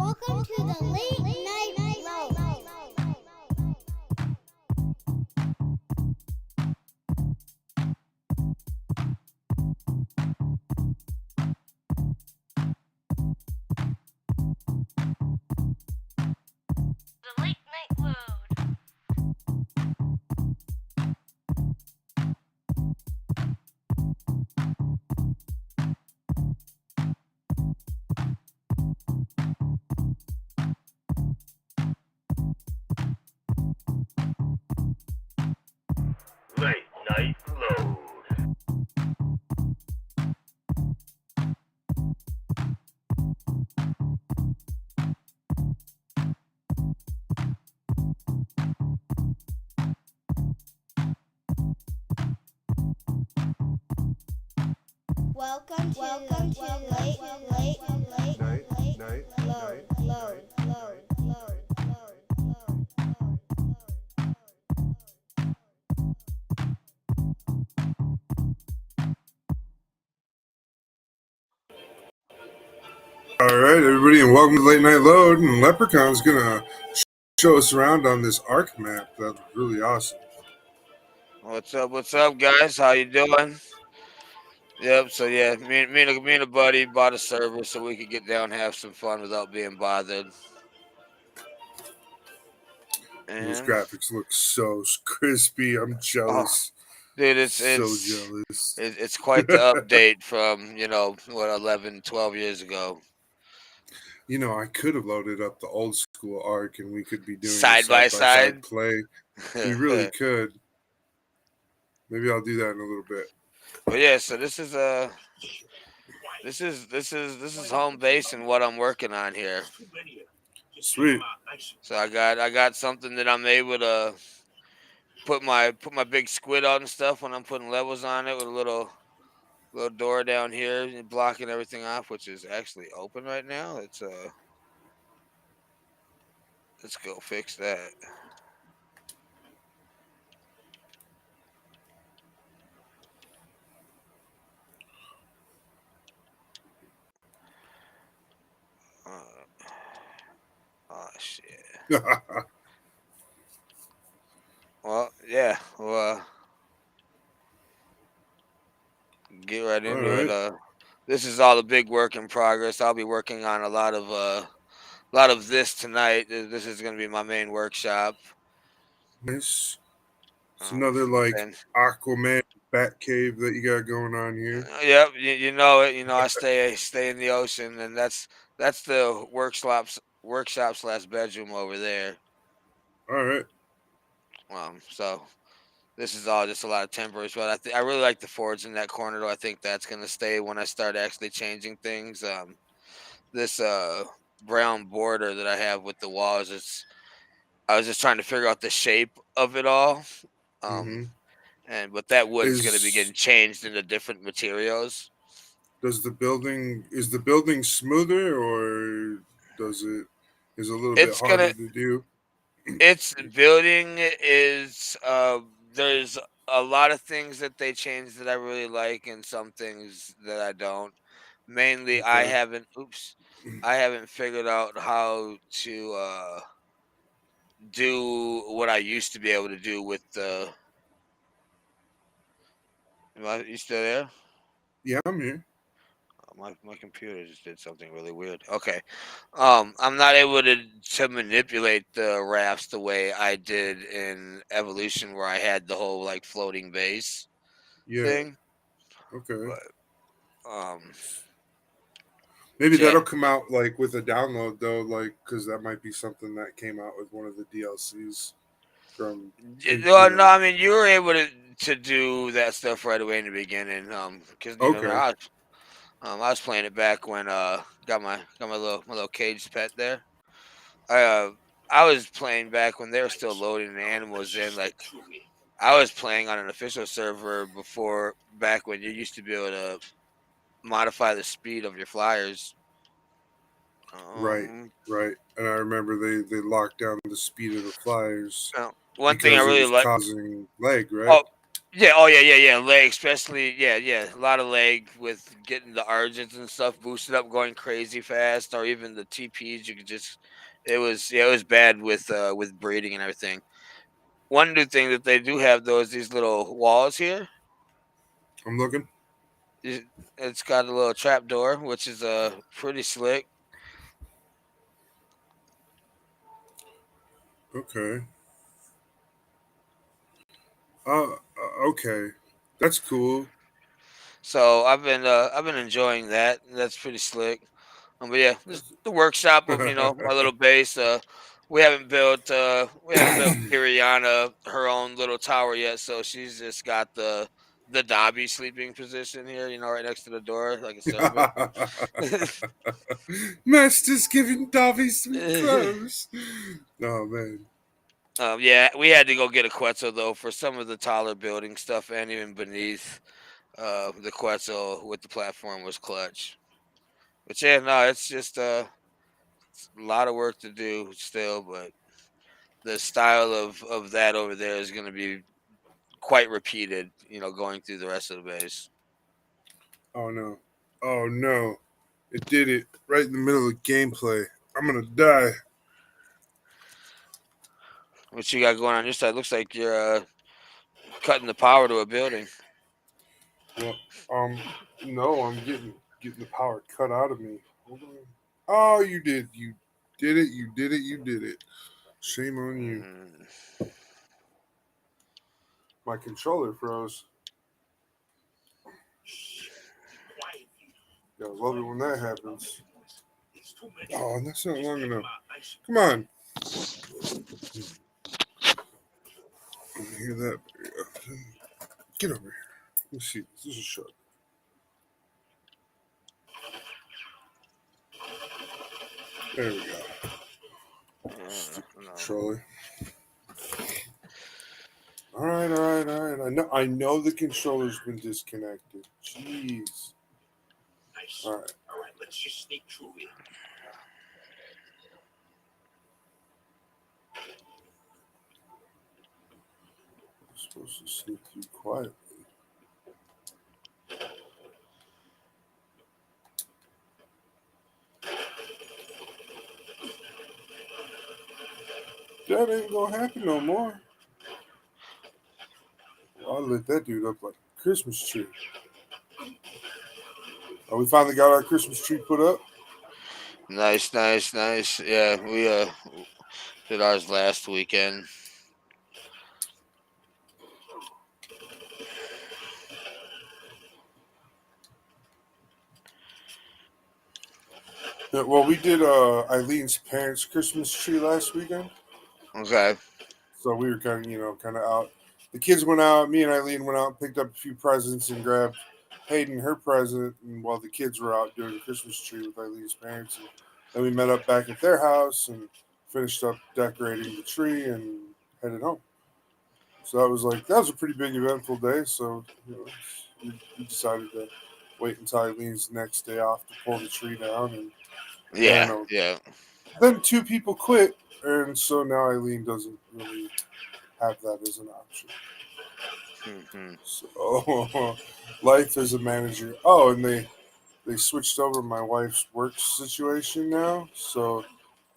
Welcome to the Late Night L.O.A.D. The Late Night L.O.A.D. Late Night L.O.A.D. Welcome to Late Night L.O.A.D. All right, everybody, and welcome to Late Night L.O.A.D. And Leprekon's gonna show us around on this Ark map. That's really awesome. What's up, guys? How you doing? Yep. So yeah, me and a buddy bought a server so we could get down and have some fun without being bothered. Those And graphics look so crispy. I'm jealous. dude, So jealous. it's quite the update from 11, 12 years ago. You know, I could have loaded up the old school Ark, and we could be doing Side by side. play. We really could. Maybe I'll do that in a little bit. But yeah, so this is home base and what I'm working on here. Sweet. So I got something that I'm able to put my big squid out and stuff when I'm putting levels on it with a little door down here blocking everything off, which is actually open right now. Let's go fix that. Oh shit. Well, yeah. Well, get right into it. This is all the big work in progress. I'll be working on a lot of this tonight. This is going to be my main workshop. Nice. It's another Aquaman bat cave that you got going on here. Yep, you know it. You know I stay in the ocean, and that's the workshop / bedroom over there. All right. So this is all just a lot of temporary. But I really like the forge in that corner, though. I think that's gonna stay when I start actually changing things. This brown border that I have with the walls, I was just trying to figure out the shape of it all. But that wood's going to be getting changed into different materials. Is the building smoother, or is it a little bit harder to do? Its building is there's a lot of things that they changed that I really like, and some things that I don't. Mainly, I haven't figured out how to do what I used to be able to do with the. You still there? Yeah, I'm here. My computer just did something really weird. Okay, I'm not able to manipulate the rafts the way I did in Evolution, where I had the whole floating base thing. Okay. But, maybe that'll come out with a download though, because that might be something that came out with one of the DLCs from. No, I mean you were able to do that stuff right away in the beginning. Because I was playing it back when got my little caged pet there. I was playing back when they were still loading the animals in. I was playing on an official server back when you used to be able to modify the speed of your flyers. Right. And I remember they locked down the speed of the flyers. One thing I really like causing lag, right? Oh, Yeah. Oh yeah. Leg, especially. Yeah. A lot of leg with getting the urgents and stuff boosted up, going crazy fast, or even the TPs. You could just. It was bad with breeding and everything. One new thing that they do have though is these little walls here. I'm looking. It's got a little trap door, which is pretty slick. Okay. Okay. That's cool. So I've been enjoying that. That's pretty slick. But yeah, just the workshop of my little base. We haven't built Kiriana her own little tower yet, so she's just got the Dobby sleeping position here, right next to the door, like a servant. Master's giving Dobby sweet clothes. Oh man. Yeah, we had to go get a Quetzal though for some of the taller building stuff, and even beneath the Quetzal with the platform was clutch. But yeah, no, it's just a lot of work to do still, but the style of that over there is going to be quite repeated, going through the rest of the base. Oh no. Oh no. It did it right in the middle of gameplay. I'm gonna die. What you got going on your side? Looks like you're cutting the power to a building. Well, no, I'm getting the power cut out of me. Hold on. Oh, you did. You did it. You did it. You did it. Shame on you. Mm. My controller froze. Yeah, I love it when that happens. Oh, that's not long enough. Come on. Hear that? Get over here. Let me see. This is short. There we go. Yeah, Stupid no. controller. All right, all right, all right. I know the controller's been disconnected. Jeez. All right. Let's just sneak through here. I'm supposed to sneak through quietly. That ain't gonna happen no more. I'll lit that dude up like a Christmas tree. Oh, we finally got our Christmas tree put up. Nice. Yeah, we did ours last weekend. Yeah, well, we did Eileen's parents' Christmas tree last weekend, Okay. so we were kind of out. The kids went out. Me and Eileen went out, picked up a few presents, and grabbed Hayden her present. And while the kids were out doing the Christmas tree with Eileen's parents, and then we met up back at their house and finished up decorating the tree and headed home. So that was a pretty big eventful day. So we decided to wait until Eileen's next day off to pull the tree down, and then Yeah, yeah. then two people quit, and so now Eileen doesn't really have that as an option. Hmm. So life as a manager. Oh, and they switched over my wife's work situation now. So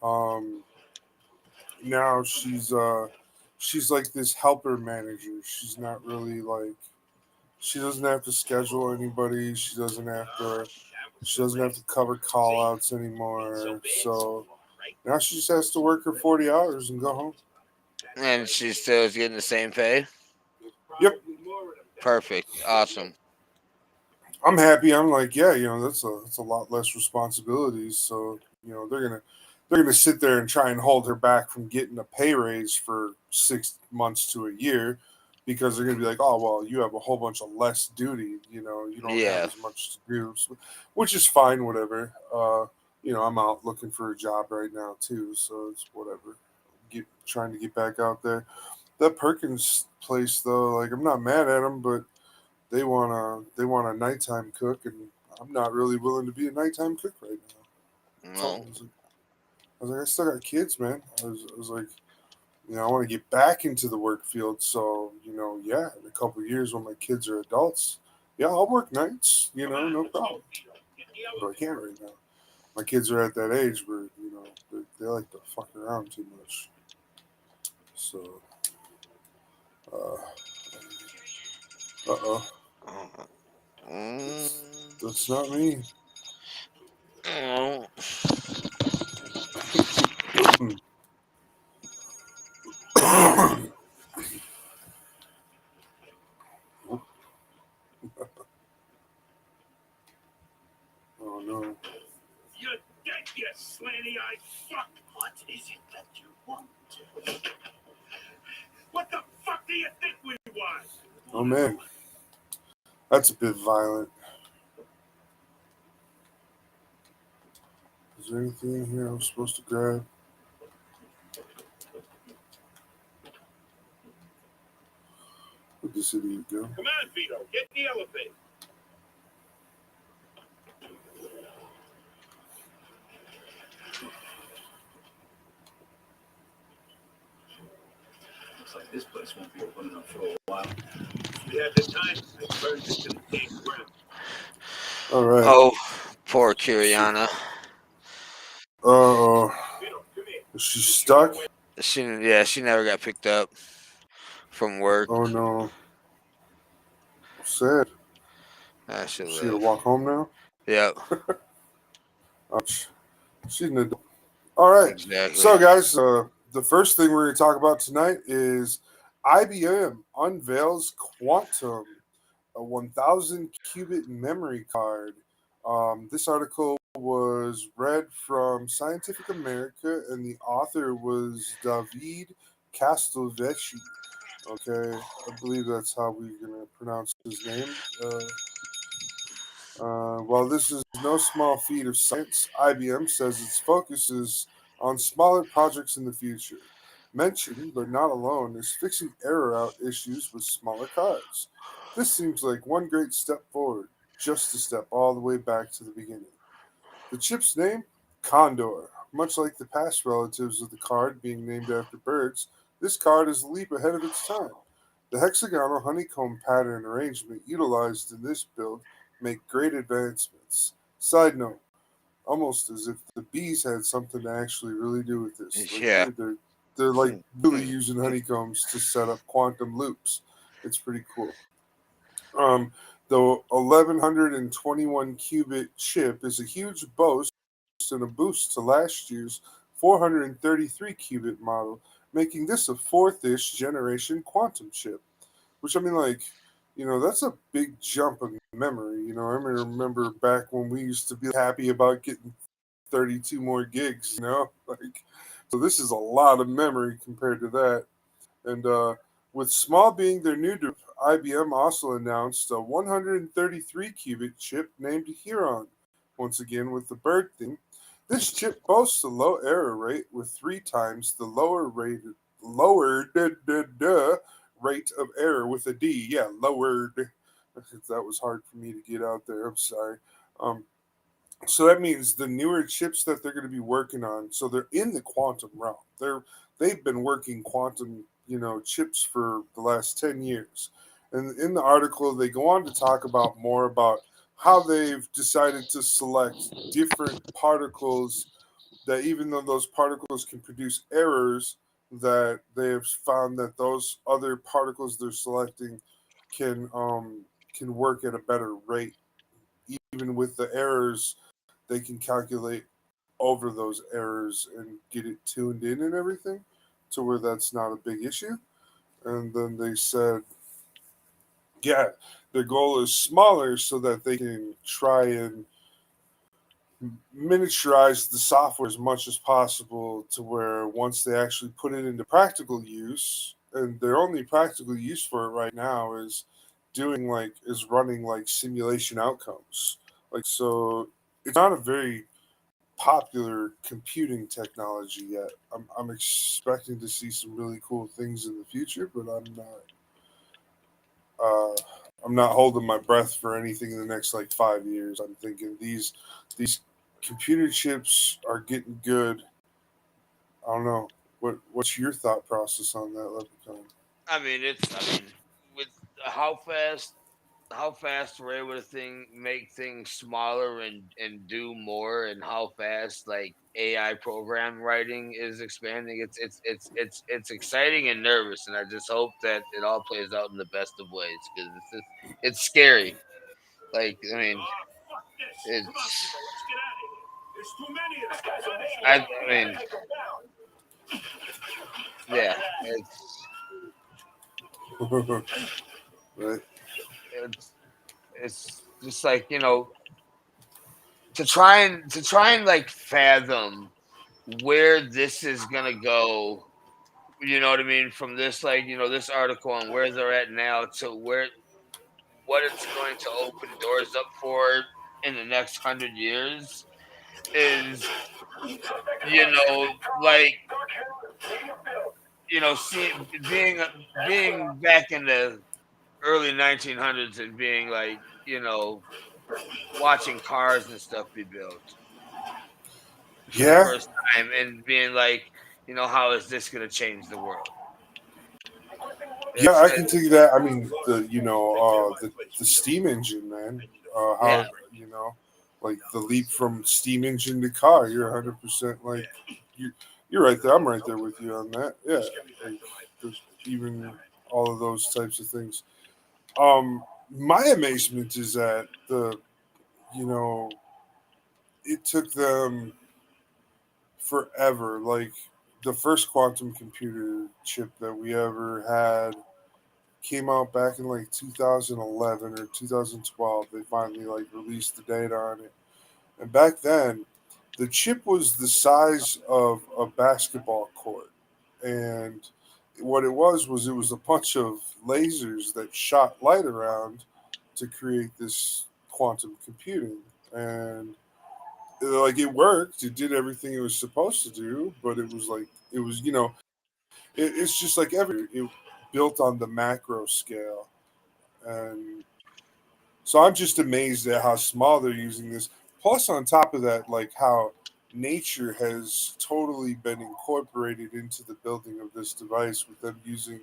um, now she's like this helper manager. She's not really like she doesn't have to schedule anybody. She doesn't have to cover call outs anymore. So now she just has to work her 40 hours and go home. And she still is getting the same pay. Yep. Perfect. Awesome. I'm happy. I'm like, yeah, that's a lot less responsibilities. So they're gonna sit there and try and hold her back from getting a pay raise for 6 months to a year because they're gonna be like, oh well, you have a whole bunch of less duty. You don't have Yeah. as much to do, which is fine. Whatever. I'm out looking for a job right now too, so it's whatever. Trying to get back out there. That Perkins place though, like I'm not mad at them, but they want a nighttime cook, and I'm not really willing to be a nighttime cook right now. I told No. them, I was like, I still got kids, man. I was like, I want to get back into the work field. So, yeah, in a couple of years when my kids are adults, yeah, I'll work nights, no problem. But I can't right now. My kids are at that age where, they like to fuck around too much. So, uh oh. That's not me. Oh. Oh no. You're dead, you slanty-eyed fuck! What is it that you want? What the fuck do you think we want? Oh man. That's a bit violent. Is there anything in here I'm supposed to grab? Where'd this idiot go? Come on, Vito, get in the elevator. Looks like this place won't be open up for a while. If we had the time, I'd burn it to the damn ground. All right. Oh, poor Kiriana. Uh-oh. Vito, come here. Is she stuck? She never got picked up from work. Oh no. Sad. I should Is she gonna live. walk home now? Yep, Ouch. She's an adult. All right. exactly. So, guys, the first thing we're going to talk about tonight is IBM unveils Quantum, a 1,000 qubit memory card. This article was read from Scientific America, and the author was David Castelvecchi. Okay, I believe that's how we're going to pronounce his name. While this is no small feat of science, IBM says its focus is on smaller projects in the future. Mentioned, but not alone, is fixing error out issues with smaller cards. This seems like one great step forward, just a step all the way back to the beginning. The chip's name? Condor. Much like the past relatives of the card being named after birds, this card is a leap ahead of its time. The hexagonal honeycomb pattern arrangement utilized in this build make great advancements. Side note, almost as if the bees had something to actually really do with this. Like, Yeah. dude, they're like really using honeycombs to set up quantum loops. It's pretty cool. The 1121 qubit chip is a huge boast and a boost to last year's 433 qubit model, making this a fourth-ish generation quantum chip. Which I mean, like, that's a big jump in memory. I remember back when we used to be happy about getting 32 more gigs. Like, so this is a lot of memory compared to that. And with small being their new group, IBM also announced a 133 qubit chip named Huron. Once again, with the bird theme. This chip boasts a low error rate with 3 times the lower rate of error with a D. Yeah, lowered. That was hard for me to get out there. I'm sorry. Um, so that means the newer chips that they're going to be working on. So they're in the quantum realm. They've been working quantum, chips for the last 10 years. And in the article, they go on to talk about more about how they've decided to select different particles that, even though those particles can produce errors, that they've found that those other particles they're selecting can work at a better rate. Even with the errors, they can calculate over those errors and get it tuned in and everything to where that's not a big issue. And then they said, yeah, their goal is smaller so that they can try and miniaturize the software as much as possible to where once they actually put it into practical use, and their only practical use for it right now is running like simulation outcomes. Like, so it's not a very popular computing technology yet. I'm expecting to see some really cool things in the future, but uh, I'm not holding my breath for anything in the next like 5 years. I'm thinking these computer chips are getting good. I don't know. What's your thought process on that, Leprechaun? I mean, with how fast we're able to make things smaller and do more, and how fast like AI program writing is expanding. It's exciting and nervous, and I just hope that it all plays out in the best of ways because it's scary. Like I mean, Fuck this. Come on, it's people, let's get out of here. There's too many of these guys on the ship. I We gotta mean, take them down. yeah, Roger that. Right? it's it's just like to try and like fathom where this is gonna go. You know what I mean? From this, like, this article on where they're at now to what it's going to open doors up for in the next 100 years is, like, being back in the early 1900s and being like, watching cars and stuff be built for the Yeah, first time and being like, how is this going to change the world? yeah, It's, I can it's take that. I mean, the steam engine, man. yeah, How like the leap from steam engine to car. You're 100% like you. You're right there. I'm right there with you on that. Yeah, like even all of those types of things. My amazement is that you know it took them forever. Like the first quantum computer chip that we ever had came out back in like 2011 or 2012. They finally like released the data on it, and back then, the chip was the size of a basketball court, and what it was a bunch of lasers that shot light around to create this quantum computing, and like it worked. It did everything it was supposed to do, but it was like it was it's just like it built on the macro scale. And so I'm just amazed at how small they're using this. Plus, on top of that, like how nature has totally been incorporated into the building of this device with them using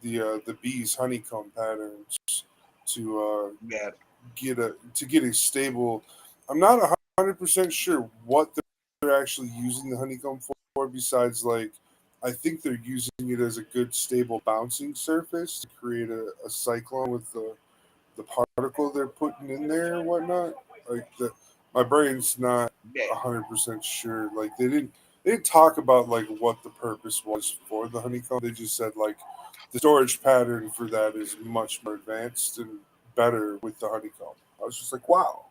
the bees honeycomb patterns to yeah, get a stable. I'm not 100% sure what they're actually using the honeycomb for. Besides, like I think they're using it as a good stable bouncing surface to create a cyclone with the particle they're putting in there and whatnot. Like my brain's not yeah, 100% sure. Like they didn't talk about like what the purpose was for the honeycomb. They just said like the storage pattern for that is much more advanced and better with the honeycomb. I was just like, wow.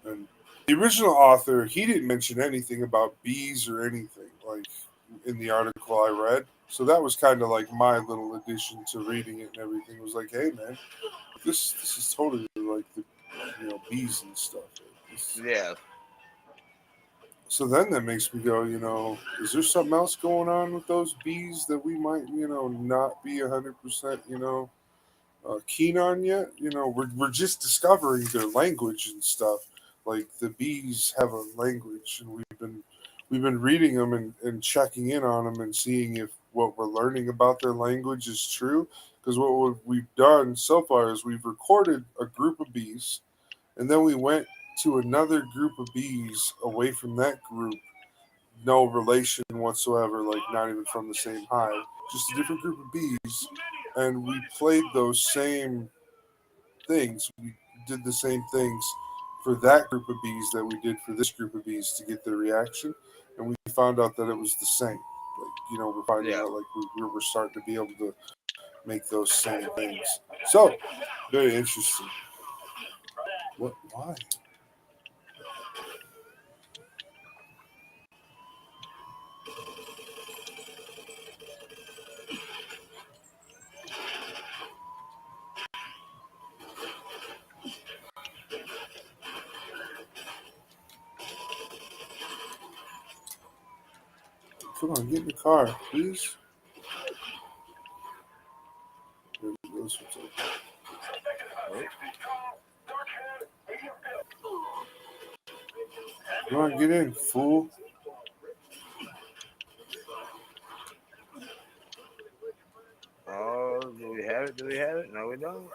And the original author, he didn't mention anything about bees or anything like in the article I read. So that was kind of like my little addition to reading it and everything. It was like, hey man, this is totally like the bees and stuff. yeah, So then that makes me go, is there something else going on with those bees that we might not be 100% keen on yet? We're just discovering their language and stuff. Like the bees have a language, and we've been reading them and checking in on them and seeing if what we're learning about their language is true. Because we've done so far is we've recorded a group of bees, and then we went to another group of bees away from that group, no relation whatsoever, like not even from the same hive, just a different group of bees, and we played those same things. We did the same things for that group of bees that we did for this group of bees to get their reaction, and we found out that it was the same. Like we're finding yeah. out like we're starting to be able to make those same things. So very interesting. What? Why? Come on, get in the car, please. There we go. Come on, get in, fool. we have it? No, we don't.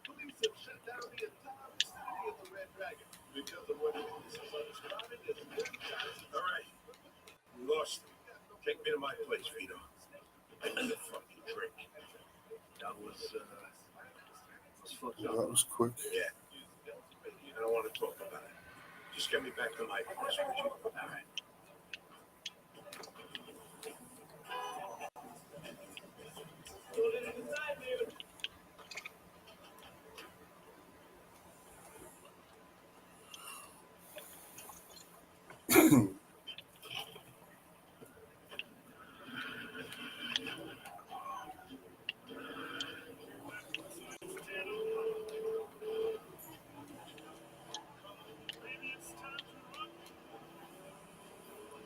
Police have shut down the entire vicinity of the Red Dragon because of what police are describing as gunfire. All right, we lost them. Take me to my place, Vito. I need a fucking drink. That was fucked up. That was quick. Yeah. I don't want to talk about it. Just get me back to my place, would you? All right.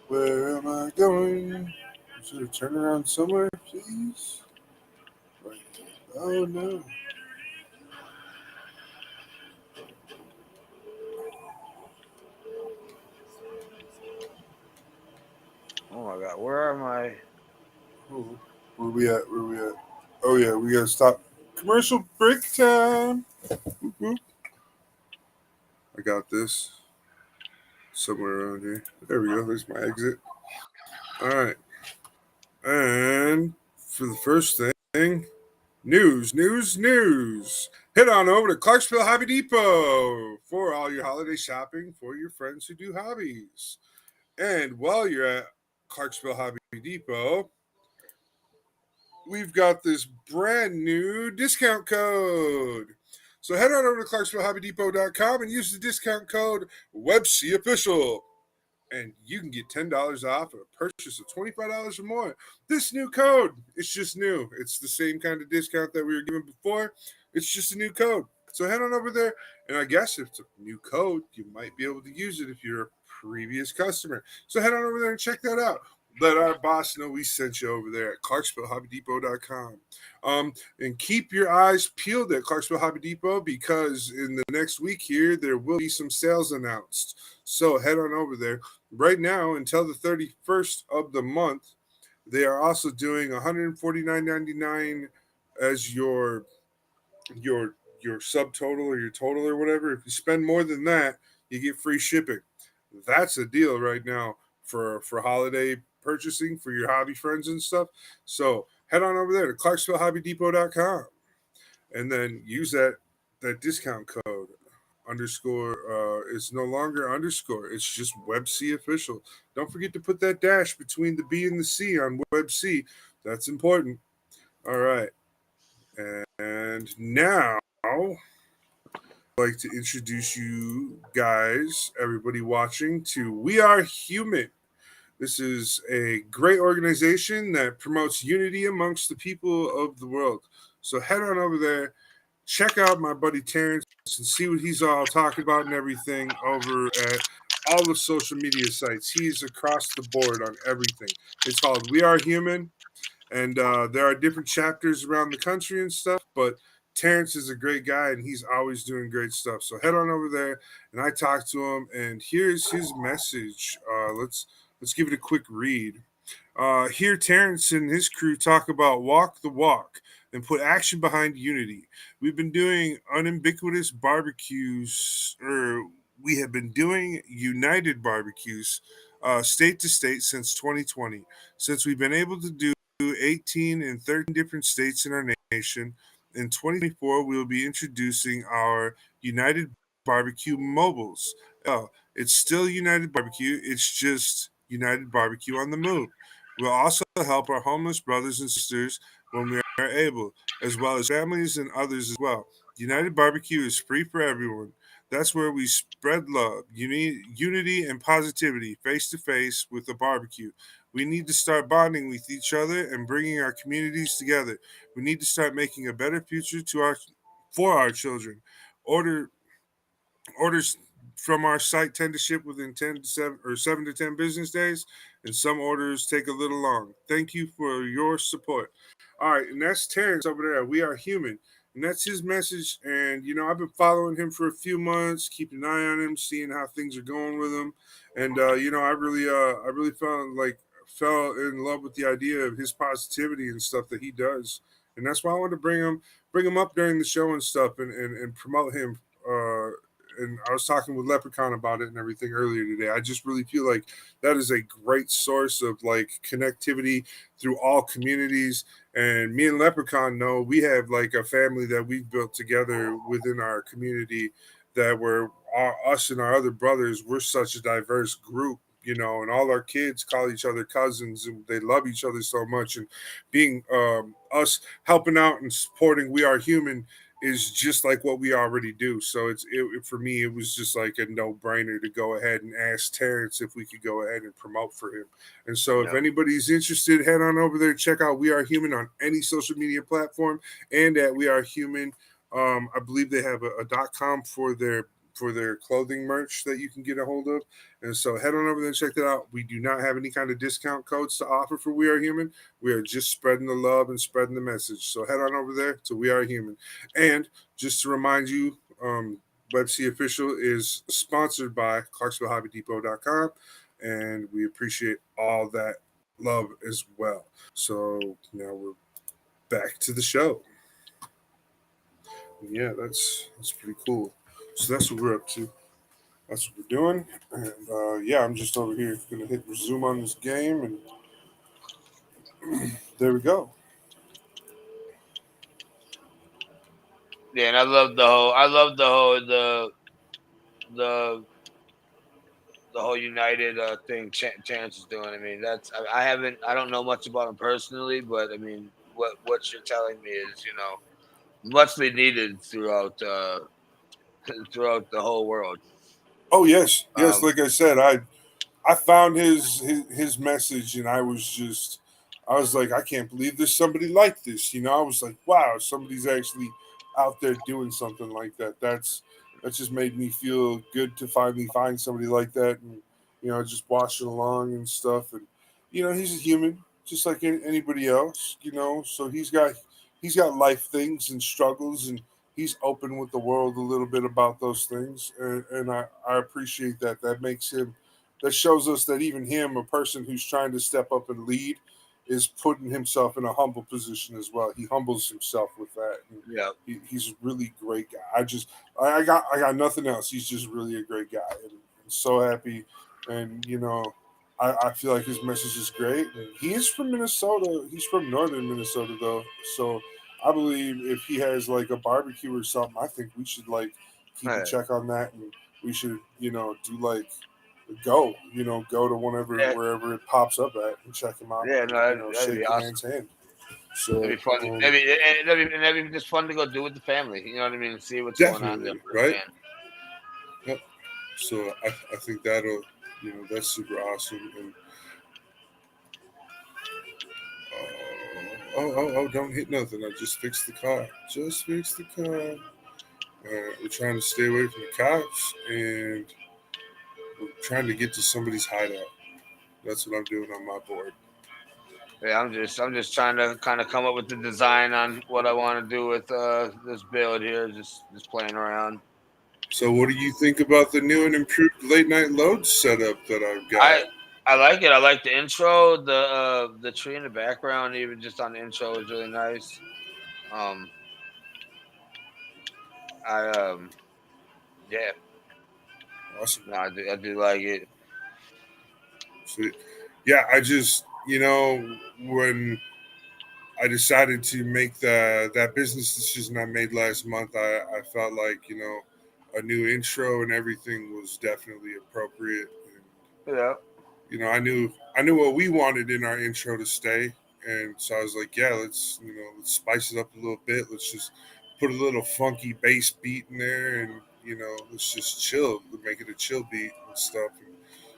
Where am I going? Should I turn around somewhere, please? Right. Oh no. Oh my God, where are my? Oh, where we at? Where we at? Oh yeah, we gotta stop. Commercial break time. Whoop. I got this somewhere around here. There we go. There's my exit. All right. And for the first thing, news. Head on over to Clarksville Hobby Depot for all your holiday shopping for your friends who do hobbies. And while you're at Clarksville Hobby Depot, we've got this brand new discount code. So head on over to ClarksvilleHobbyDepot.com and use the discount code WebCOfficial. And you can get $10 off a purchase of $25 or more. This new code, it's just new. It's the same kind of discount that we were given before. It's just a new code. So head on over there, and I guess if it's a new code, you might be able to use it if you're a previous customer. So head on over there and check that out. Let our boss know we sent you over there at ClarksvilleHobbyDepot.com. And keep your eyes peeled at Clarksville Hobby Depot because in the next week here, there will be some sales announced. So head on over there. Right now, until the 31st of the month, they are also doing $149.99 as your subtotal or your total or whatever. If you spend more than that, you get free shipping. That's a deal right now for holiday purchasing for your hobby friends and stuff. So head on over there to ClarksvilleHobbyDepot.com and then use that discount code underscore. It's no longer underscore. It's just WebC official. Don't forget to put that dash between the B and the C on WebC. That's important. All right. And now I'd like to introduce you guys, everybody watching, to We Are Human. This is a great organization that promotes unity amongst the people of the world. So head on over there, check out my buddy Terrence and see what he's all talking about and everything over at all the social media sites. He's across the board on everything. It's called We Are Human. And there are different chapters around the country and stuff, but Terrence is a great guy and he's always doing great stuff. So head on over there and I talked to him, and here's his message. Let's give it a quick read. Here, Terrence and his crew talk about walk the walk and put action behind unity. We've been doing unambiguous barbecues, or we have been doing united barbecues state to state since 2020. Since we've been able to do 18 in 13 different states in our nation. In 2024, we will be introducing our United Barbecue mobiles. It's still United Barbecue, it's just United Barbecue on the move. We'll also help our homeless brothers and sisters when we are able, as well as families and others as well. United Barbecue is free for everyone. That's where we spread love, unity, and positivity face to face with a barbecue. We need to start bonding with each other and bringing our communities together. We need to start making a better future for our children. Order Orders from our site tend to ship within 10 to 7 or 7 to 10 business days, and some orders take a little long. Thank you for your support. All right, and that's Terrence over there. We Are Human. And that's his message. And I've been following him for a few months, keeping an eye on him, seeing how things are going with him. And I really found like fell in love with the idea of his positivity and stuff that he does, and that's why I wanted to bring him up during the show and stuff, and promote him. And I was talking with Leprkon about it and everything earlier today. I just really feel like that is a great source of like connectivity through all communities. And me and Leprkon know we have like a family that we've built together within our community that us and our other brothers, we're such a diverse group, and all our kids call each other cousins and they love each other so much. And being us helping out and supporting We Are Human is just like what we already do. So for me, it was just like a no brainer to go ahead and ask Terrence if we could go ahead and promote for him. And so if anybody's interested, head on over there, check out We Are Human on any social media platform and at We Are Human. I believe they have a .com for their clothing merch that you can get a hold of. And so head on over there and check that out. We do not have any kind of discount codes to offer for We Are Human. We are just spreading the love and spreading the message. So head on over there to We Are Human. And just to remind you, WebC Official is sponsored by ClarksvilleHobbyDepot.com. And we appreciate all that love as well. So now we're back to the show. Yeah, that's pretty cool. So that's what we're up to. That's what we're doing. And yeah, I'm just over here gonna hit resume on this game, and there we go. Yeah, and I love the whole United thing Terrence is doing. I mean, I don't know much about him personally, but I mean, what you're telling me is, muchly needed throughout throughout the whole world. Oh yes, yes. Um, Like I said, I found his message, and I was like, I can't believe there's somebody like this. I was like, wow, somebody's actually out there doing something like that. That just made me feel good to finally find somebody like that, and just watching along and stuff. And he's a human, just like anybody else. So he's got life things and struggles, and he's open with the world a little bit about those things, and I appreciate that. That shows us that even him, a person who's trying to step up and lead, is putting himself in a humble position as well. He humbles himself with that. And yeah, he's a really great guy. I got nothing else. He's just really a great guy, and I'm so happy. And I feel like his message is great. And he is from Minnesota. He's from northern Minnesota though, so I believe if he has like a barbecue or something, I think we should like keep a yeah, check on that, and we should do like go to wherever it pops up at and check him out, yeah. and No, that'd shake be the awesome. man's hand. That'd So be fun. That'd be just fun to go do with the family. You know what I mean? See what's going on there definitely right. firsthand. Yep. So I think that's super awesome. And oh, don't hit nothing. I just fixed the car. Just fixed the car. We're trying to stay away from the cops, and we're trying to get to somebody's hideout. That's what I'm doing on my board. Yeah, I'm just trying to kind of come up with the design on what I want to do with this build here. Just playing around. So, what do you think about the new and improved late night load setup that I've got? I I like it. I like the intro. The tree in the background, even just on the intro, is really nice. Um, I yeah, Awesome. no, I do like it. So, yeah, I just when I decided to make that business decision I made last month, I felt like a new intro and everything was definitely appropriate. And, Yeah, I knew what we wanted in our intro to stay, and so I was like, yeah, let's spice it up a little bit. Let's just put a little funky bass beat in there, and let's just chill, make it a chill beat and stuff. And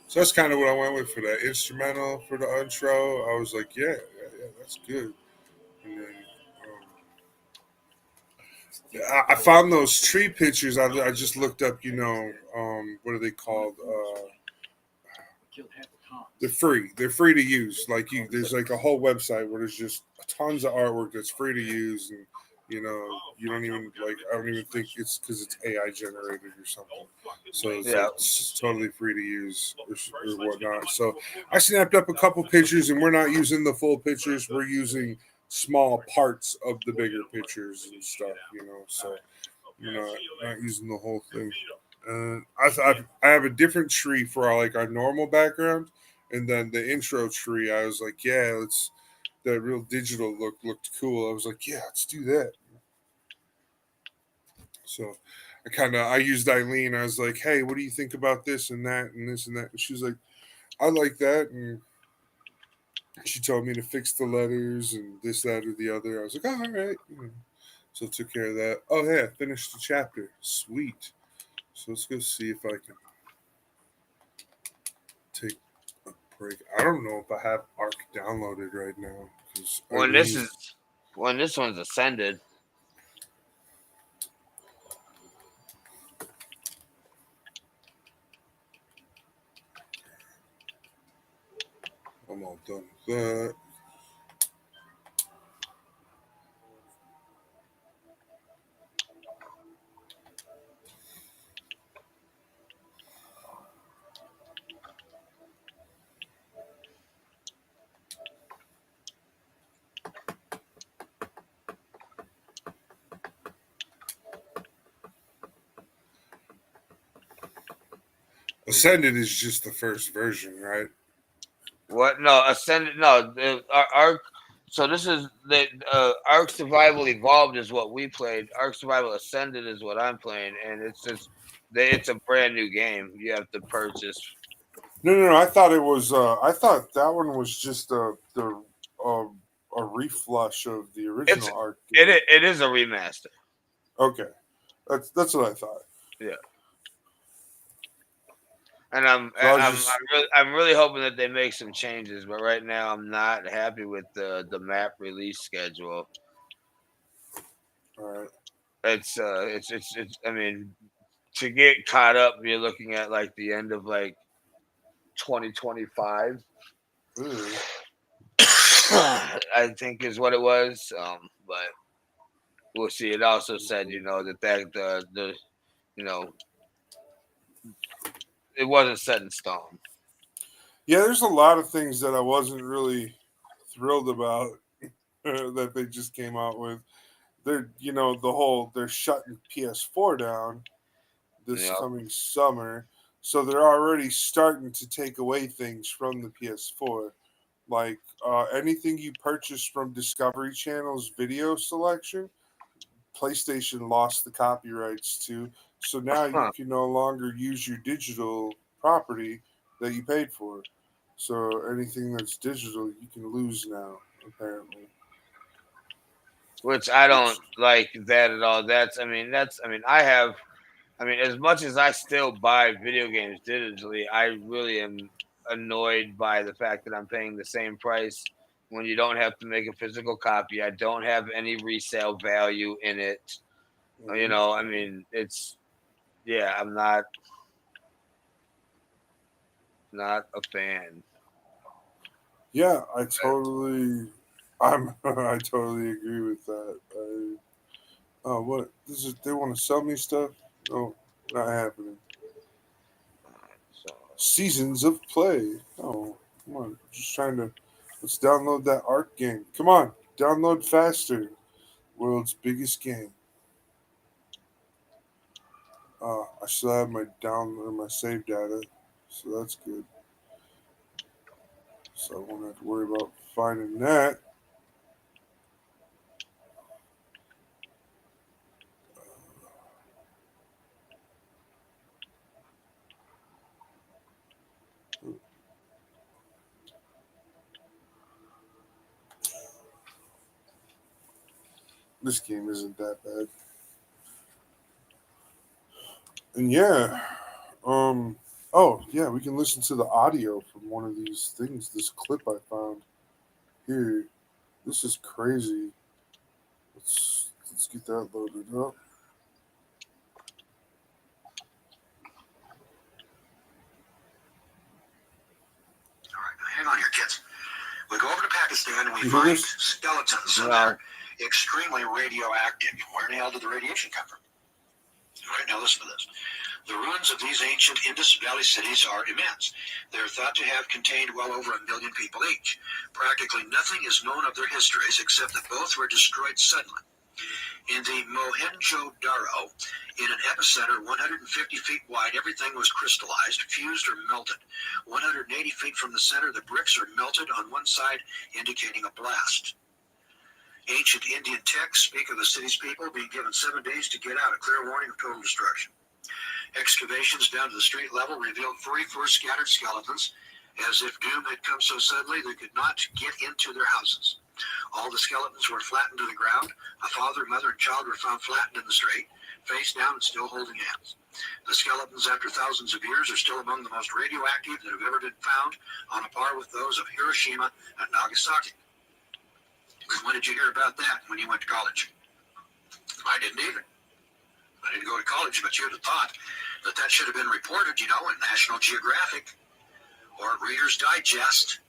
so that's kind of what I went with for that instrumental for the intro. I was like, yeah, that's good. And then I found those tree pictures. I just looked up. What are they called? They're free. They're free to use. There's like a whole website where there's just tons of artwork that's free to use, and You know, you don't even like. I don't even think it's because it's AI generated or something. So it's Yeah. like it's totally free to use or whatnot. So I snapped up a couple pictures, and we're not using the full pictures. We're using small parts of the bigger pictures and stuff. You know, so we're not using the whole thing. I thought I have a different tree for our, like our normal background, and then the intro tree. I was like, yeah, let's that real digital look looked cool. I was like, yeah, let's do that. So I used Eileen. I was like, hey, what do you think about this and that and this and that? And she was like, I like that. And she told me to fix the letters and this, that, or the other. I was like, oh, all right. So I took care of that. Oh, yeah, finished the chapter. Sweet. So let's go see if I can take a break. I don't know if I have Ark downloaded right now because When this is when this one's ascended. I'm all done with that. Ascended is just the first version, right? What? No, ascended. No, Ark. So this is the Ark Survival Evolved is what we played. Ark Survival Ascended is what I'm playing, and it's a brand new game. You have to purchase. No. I thought it was. I thought that one was just uh, a reflush of the It's original Ark game. it is a remaster. Okay, that's what I thought. Yeah, and I'm So I was I'm just I'm really hoping that they make some changes. But right now, I'm not happy with the map release schedule. all right. It's. I mean, to get caught up, you're looking at like the end of like 2025. Ugh. I think is what it was. But we'll see. It also said, that the you know it wasn't set in stone. Yeah, there's a lot of things that I wasn't really thrilled about that they just came out with. They're shutting PS4 down this Yeah. coming summer, so they're already starting to take away things from the PS4. Like anything you purchase from Discovery Channel's video selection, PlayStation lost the copyrights to. So now you Huh. can no longer use your digital property that you paid for. So anything that's digital, you can lose now, apparently. Which I don't Which, like that at all. I mean, as much as I still buy video games digitally, I really am annoyed by the fact that I'm paying the same price when you don't have to make a physical copy. I don't have any resale value in it. I mean, I'm not a fan. yeah, I totally agree with that. Oh, what? They want to sell me stuff? No, not happening. So Seasons of play. Oh, come on. Just trying to. Let's download that Ark game. Come on. Download faster. World's biggest game. I still have my my save data, so that's good. So I won't have to worry about finding that. This game isn't that bad. And yeah, oh yeah, we can listen to the audio from one of these things. This clip I found here. This is crazy. Let's get that loaded up. All right, hang on here, kids. We go over to Pakistan and we You hear find this? skeletons in no, there. extremely radioactive. Where in the hell did the radiation come from? All right, now listen to this. The ruins of these ancient Indus Valley cities are immense. They're thought to have contained well over 1 million people each. Practically nothing is known of their histories except that both were destroyed suddenly. In the Mohenjo-Daro, in an epicenter 150 feet wide, everything was crystallized, fused, or melted. 180 feet from the center, the bricks are melted on one side, indicating a blast. Ancient Indian texts speak of the city's people being given 7 days to get out, a clear warning of total destruction. Excavations down to the street level revealed 44 scattered skeletons, as if doom had come so suddenly they could not get into their houses. All the skeletons were flattened to the ground. A father, mother, and child were found flattened in the street, face down and still holding hands. The skeletons, after thousands of years, are still among the most radioactive that have ever been found, on a par with those of Hiroshima and Nagasaki. When did you hear about that when you went to college? I didn't either. I didn't go to college, but you'd have thought that should have been reported, in National Geographic, or Reader's Digest,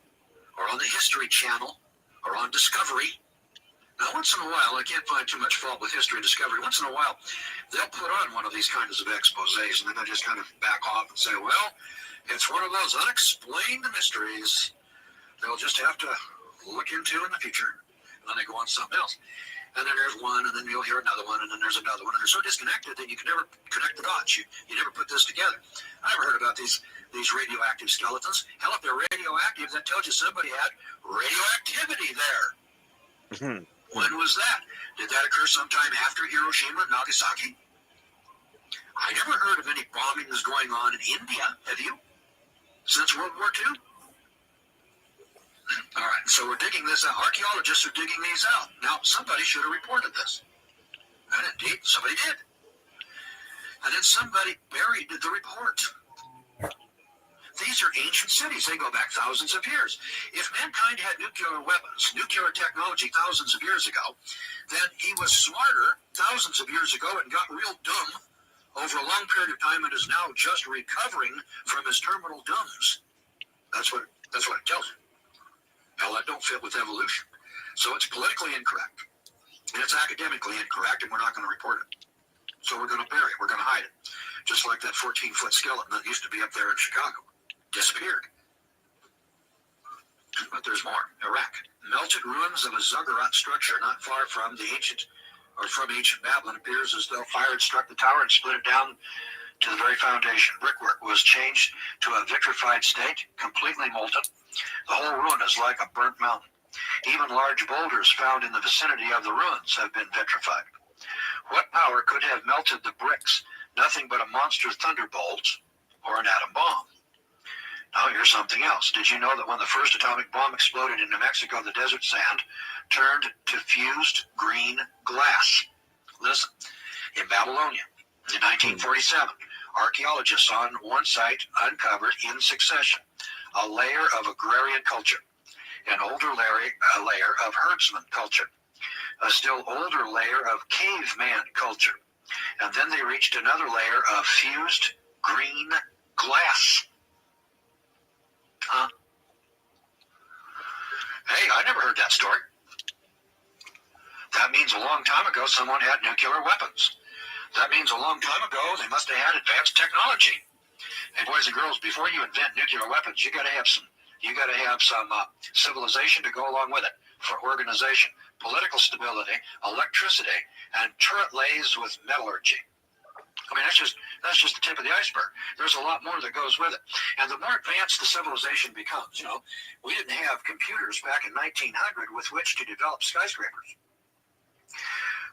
or on the History Channel, or on Discovery. Now, once in a while, I can't find too much fault with History and Discovery. Once in a while, they'll put on one of these kinds of exposés, and then they'll just kind of back off and say, well, it's one of those unexplained mysteries they'll just have to look into in the future. And then they go on something else. And then there's one, and then you'll hear another one, and then there's another one, and they're so disconnected that you can never connect the dots. You never put this together. I never heard about these radioactive skeletons. Hell, if they're radioactive, that tells you somebody had radioactivity there. When was that? Did that occur sometime after Hiroshima and Nagasaki? I never heard of any bombings going on in India, have you? Since World War II? All right, so we're digging this out. Archaeologists are digging these out. Now, somebody should have reported this. And indeed, somebody did. And then somebody buried the report. These are ancient cities. They go back thousands of years. If mankind had nuclear weapons, nuclear technology thousands of years ago, then he was smarter thousands of years ago and got real dumb over a long period of time and is now just recovering from his terminal dumbs. That's what it tells you. Hell, that don't fit with evolution. So it's politically incorrect. And it's academically incorrect, and we're not going to report it. So we're going to bury it. We're going to hide it. Just like that 14-foot skeleton that used to be up there in Chicago. Disappeared. But there's more. Iraq. Melted ruins of a ziggurat structure not far from ancient Babylon. Appears as though fire had struck the tower and split it down to the very foundation. Brickwork was changed to a vitrified state, completely molten. The whole ruin is like a burnt mountain. Even large boulders found in the vicinity of the ruins have been vitrified. What power could have melted the bricks? Nothing but a monster thunderbolt or an atom bomb. Now here's something else. Did you know that when the first atomic bomb exploded in New Mexico, the desert sand turned to fused green glass? Listen, in Babylonia, in 1947, archaeologists on one site uncovered in succession a layer of agrarian culture, an older layer of herdsman culture, a still older layer of caveman culture, and then they reached another layer of fused green glass. Huh? Hey, I never heard that story. That means a long time ago someone had nuclear weapons. That means a long time ago they must have had advanced technology. Hey, boys and girls, before you invent nuclear weapons, you got to have some civilization to go along with it for organization, political stability, electricity, and turret lays with metallurgy. I mean, that's just the tip of the iceberg. There's a lot more that goes with it. And the more advanced the civilization becomes, we didn't have computers back in 1900 with which to develop skyscrapers.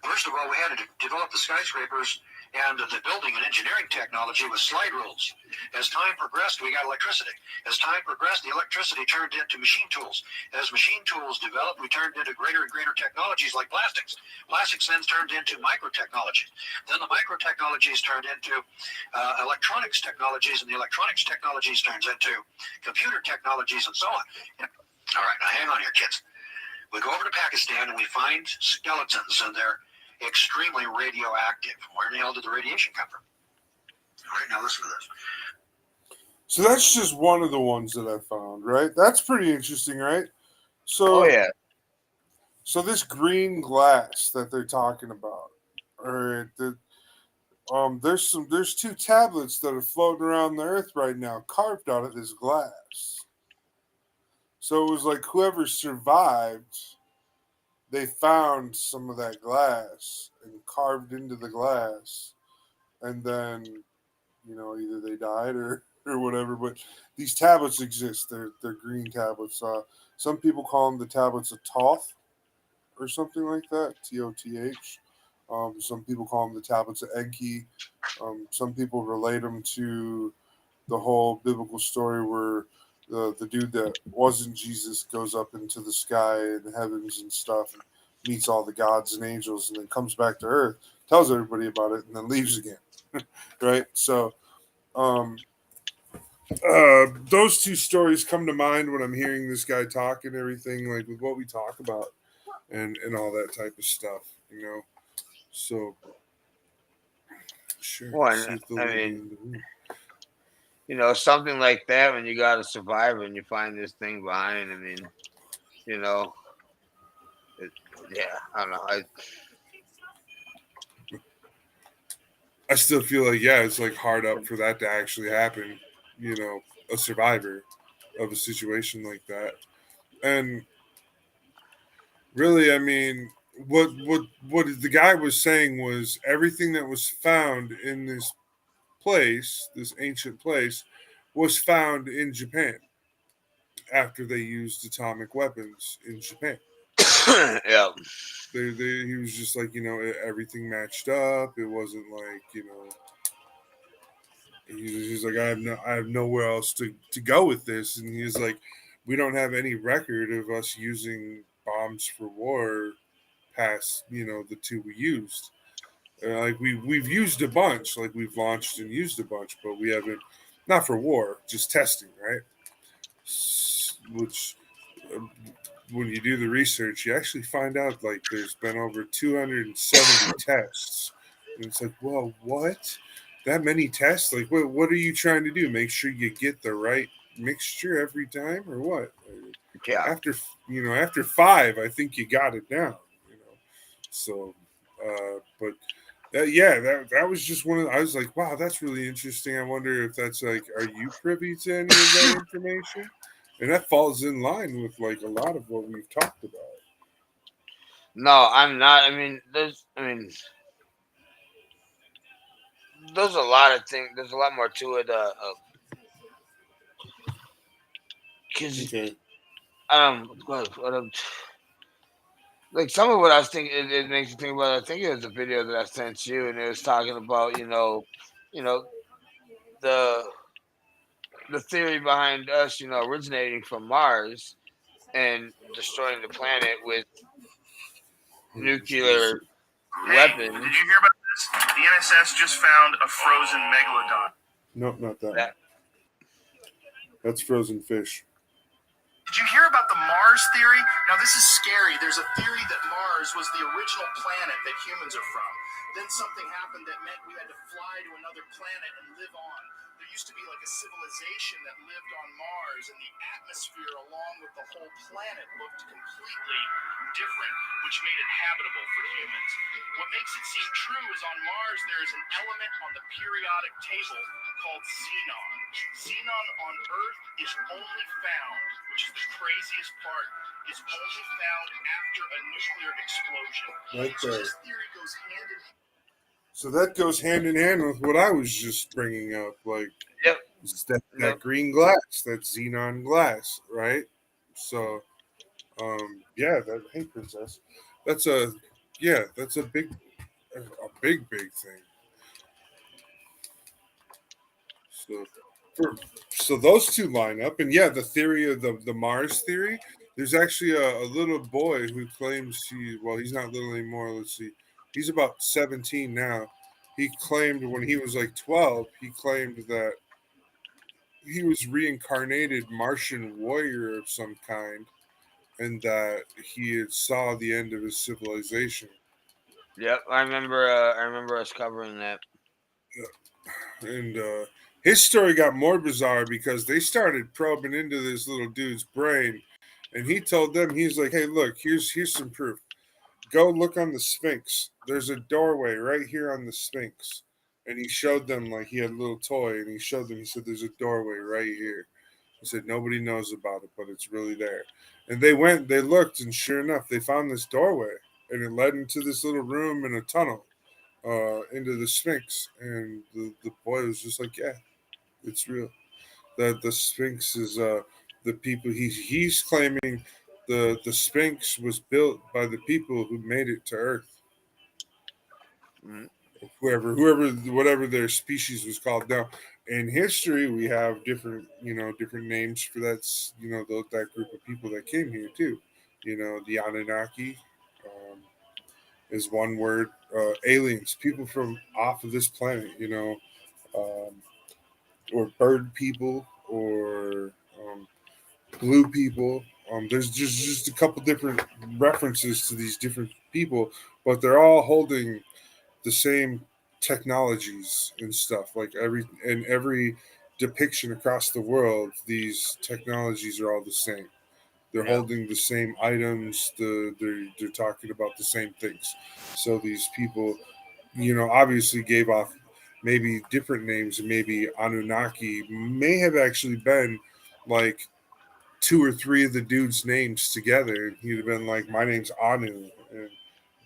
First of all, we had to develop the skyscrapers and the building and engineering technology with slide rules. As time progressed, we got electricity. As time progressed, the electricity turned into machine tools. As machine tools developed, we turned into greater and greater technologies like plastics. Plastics then turned into microtechnologies. Then the microtechnologies turned into electronics technologies, and the electronics technologies turns into computer technologies and so on. All right, now hang on here, kids. We go over to Pakistan and we find skeletons, and they're extremely radioactive. Where in the hell did the radiation come from? All right, now listen to this. So that's just one of the ones that I found, right? That's pretty interesting, right? So, oh yeah. So this green glass that they're talking about, or there's two tablets that are floating around the earth right now, carved out of this glass. So it was like whoever survived, they found some of that glass and carved into the glass, and then either they died or whatever. But these tablets exist. They're green tablets. Some people call them the tablets of Toth or something like that. Toth. Some people call them the tablets of Enki. Some people relate them to the whole biblical story where the dude that wasn't Jesus goes up into the sky and heavens and stuff and meets all the gods and angels and then comes back to earth, tells everybody about it, and then leaves again. Right? So um, those two stories come to mind when I'm hearing this guy talk and everything, like with what we talk about and all that type of stuff. So sure, Well, see if the I lady mean, in the room. something like that when you got a survivor and you find this thing behind. I mean, you know, it, yeah, I don't know. I still feel like it's like hard up for that to actually happen. A survivor of a situation like that, and really, I mean, what the guy was saying was everything that was found in this place, this ancient place, was found in Japan after they used atomic weapons in Japan. Yeah. He was just like, everything matched up. It wasn't like, he's like, I have nowhere else to go with this. And he's like, we don't have any record of us using bombs for war past, the two we used. Like we've used a bunch, like we've launched and used a bunch, but we haven't, not for war, just testing, right? Which when you do the research, you actually find out like there's been over 270 tests, and it's like, well, what? That many tests? Like, what are you trying to do? Make sure you get the right mixture every time, or what? Yeah. After five, I think you got it down. So, but that was just one of. I was like, wow, that's really interesting. I wonder if that's like, are you privy to any of that information? And that falls in line with like a lot of what we've talked about. No, I'm not. There's a lot of things. There's a lot more to it. Cause Okay. what, like some of what I was thinking, it makes me think about. I think it was a video that I sent you, and it was talking about the the theory behind us, originating from Mars and destroying the planet with nuclear Hey, did weapons. you hear about this? The NSS just found a frozen megalodon. Nope, not that one. That That's frozen fish. Did you hear about the Mars theory? Now, this is scary. There's a theory that Mars was the original planet that humans are from. Then something happened that meant we had to fly to another planet and live on. There used to be like a civilization that lived on Mars, and the atmosphere along with the whole planet looked completely different, which made it habitable for humans. What makes it seem true is on Mars there is an element on the periodic table called xenon. Xenon on Earth is only found, which is the craziest part, is only found after a nuclear explosion. Right So there. this theory goes hand in hand. So that goes hand in hand with what I was just bringing up, like yep, that green glass, that xenon glass, right? So, hey princess, that's that's a big thing. So, for, so those two line up, and the theory of the Mars theory. There's actually a little boy who claims he's not little anymore. Let's see, he's about 17 now. He claimed when he was like 12, he claimed that he was reincarnated Martian warrior of some kind, and that he had saw the end of his civilization. yep. I remember us covering that. And his story got more bizarre because they started probing into this little dude's brain, And he told them, he's like, hey, look, here's some proof. Go look on the Sphinx. There's a doorway right here on the Sphinx. And he showed them, like, he had a little toy, and he showed them, he said, there's a doorway right here. He said, nobody knows about it, but it's really there. And they went, they looked, and sure enough, they found this doorway. And it led into this little room and a tunnel into the Sphinx. And the boy was just like, yeah, it's real. That the Sphinx is the people he's claiming the Sphinx was built by the people who made it to Earth. Mm. Whoever whatever their species was called. Now in history we have different names for that group of people that came here too. The Anunnaki is one word. Aliens, people from off of this planet. Um, or bird people or blue people. There's just a couple different references to these different people, but they're all holding the same technologies and stuff. Like every depiction across the world, these technologies are all the same. They're Yeah. holding the same items. They're talking about the same things. So these people, obviously gave off maybe different names. Maybe Anunnaki may have actually been like two or three of the dude's names together. And he'd have been like, my name's Anu, and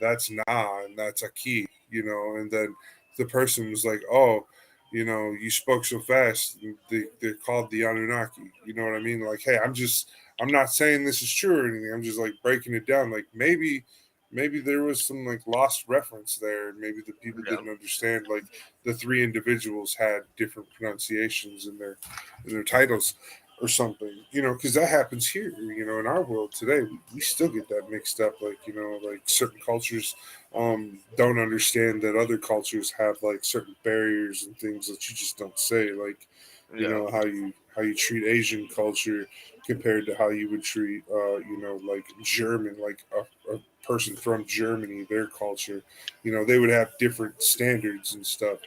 that's Na, and that's Aki. And then the person was like, oh, you spoke so fast. They're called the Anunnaki. You know what I mean? Like, hey, I'm not saying this is true or anything. I'm just like breaking it down. Like maybe there was some like lost reference there. Maybe the people Yeah. didn't understand. Like the three individuals had different pronunciations in their titles or something, because that happens here, in our world today. We still get that mixed up, like, like certain cultures don't understand that other cultures have like certain barriers and things that you just don't say, like, Yeah. how you treat Asian culture compared to how you would treat, like German, like a person from Germany, their culture, they would have different standards and stuff,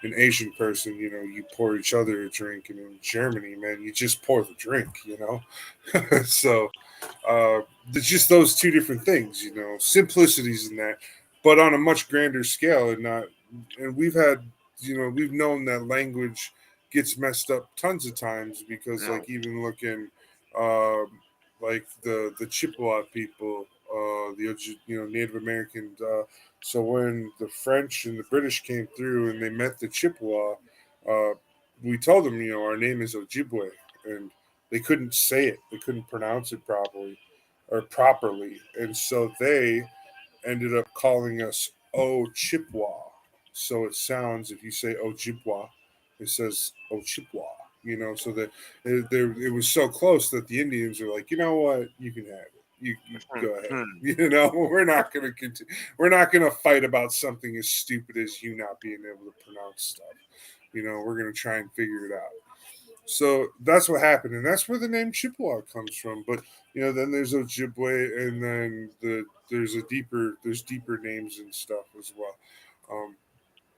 an Asian person, you pour each other a drink, and in Germany, man, you just pour the drink. So it's just those two different things, simplicities in that, but on a much grander scale, and we've known that language gets messed up tons of times because, No. like, even looking, um, like the Chippewa people, Native Americans. So when the French and the British came through and they met the Chippewa, uh, we told them, our name is Ojibwe, and they couldn't say it, they couldn't pronounce it properly, and so they ended up calling us Chippewa. So it sounds, if you say Ojibwa, it says Chippewa. So that it was so close that the Indians are like, you know what, you can have it. You go ahead. Hmm. We're not going to continue. We're not going to fight about something as stupid as you not being able to pronounce stuff. We're going to try and figure it out. So that's what happened, and that's where the name Chippewa comes from. But then there's Ojibwe, and then there's deeper names and stuff as well.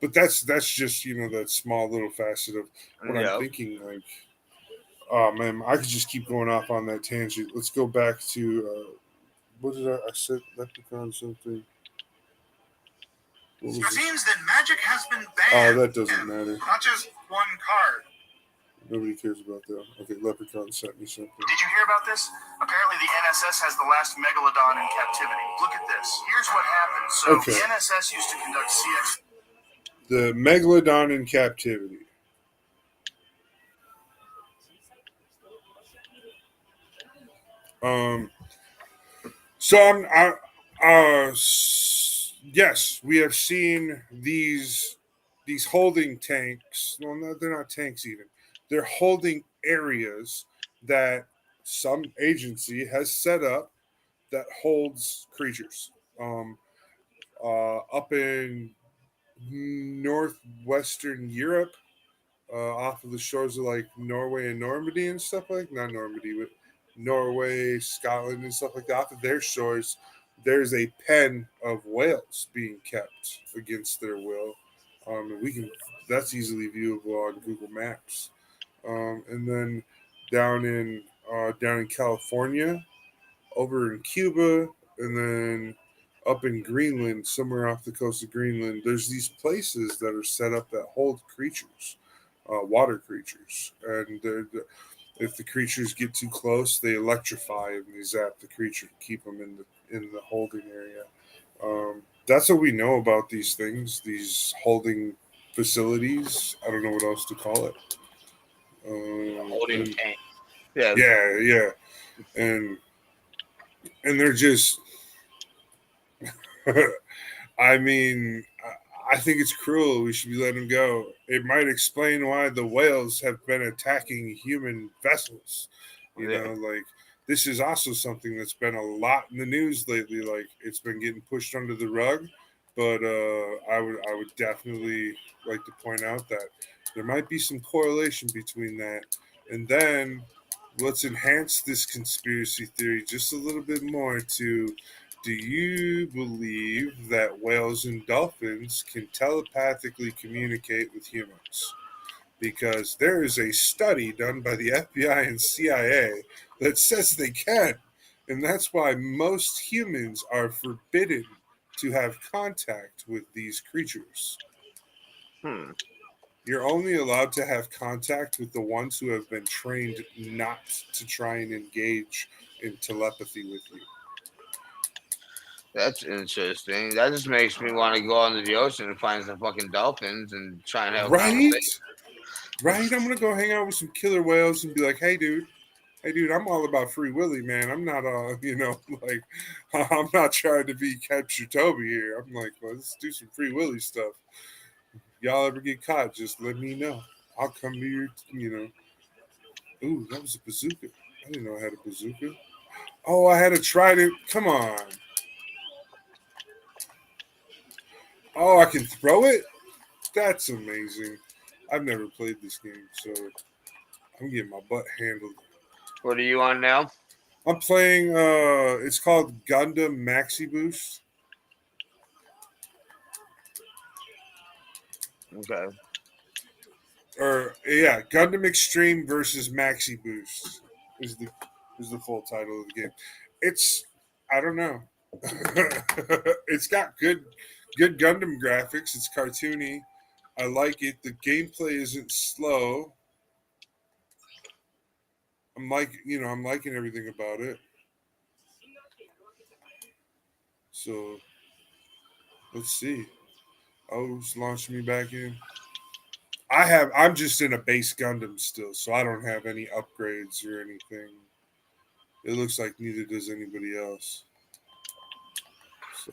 But that's just that small little facet of what I'm Yeah. thinking. Like, oh man, I could just keep going off on that tangent. Let's go back to what did I said? Leprkon something. What was It it? seems that magic has been Oh, banned. that doesn't matter. Not just one card. Nobody cares about that. Okay, Leprkon sent me something. Did you hear about this? Apparently the NSS has the last megalodon in captivity. Look at this. Here's what happened. So Okay. the NSS used to conduct CX. The megalodon in captivity. Um. So yes, we have seen these holding tanks. Well, no, they're not tanks even. They're holding areas that some agency has set up that holds creatures. Up in northwestern Europe, off of the shores of like Norway and Normandy and stuff like not Normandy, but Norway, Scotland, and stuff like that. Off of their shores, there's a pen of whales being kept against their will. And we can that's easily viewable on Google Maps. And then down in California, over in Cuba, and then up in Greenland, somewhere off the coast of Greenland, there's these places that are set up that hold creatures, water creatures, and if the creatures get too close, they electrify and they zap the creature to keep them in the holding area. That's what we know about these things, these holding facilities. I don't know what else to call it. Holding And tank. Yeah. yeah, yeah, and they're just. I mean, I think it's cruel. We should be letting them go. It might explain why the whales have been attacking human vessels. Yeah. Like this is also something that's been a lot in the news lately. Like it's been getting pushed under the rug, but I would definitely like to point out that there might be some correlation between that, and then let's enhance this conspiracy theory just a little bit more to, do you believe that whales and dolphins can telepathically communicate with humans? Because there is a study done by the FBI and CIA that says they can. And that's why most humans are forbidden to have contact with these creatures. Hmm. You're only allowed to have contact with the ones who have been trained not to try and engage in telepathy with you. That's interesting. That just makes me want to go into the ocean and find some fucking dolphins and try and have a Right? conversation. Right? I'm gonna go hang out with some killer whales and be like, hey dude, I'm all about free willy, man. I'm not like I'm not trying to be capture Toby here. I'm like, well, let's do some free willy stuff. Y'all ever get caught, just let me know. I'll come to your. Ooh, that was a bazooka. I didn't know I had a bazooka. Oh, I had a trident. Come on. Oh, I can throw it? That's amazing. I've never played this game, so I'm getting my butt handled. What are you on now? I'm playing it's called Gundam Maxi Boost. Okay. Or yeah, Gundam Extreme versus Maxi Boost is the full title of the game. It's, I don't know. It's got good Gundam graphics. It's cartoony. I like it. The gameplay isn't slow. I'm liking everything about it. So let's see. Oh, it's launching me back in. I'm just in a base Gundam still, so I don't have any upgrades or anything. It looks like neither does anybody else. So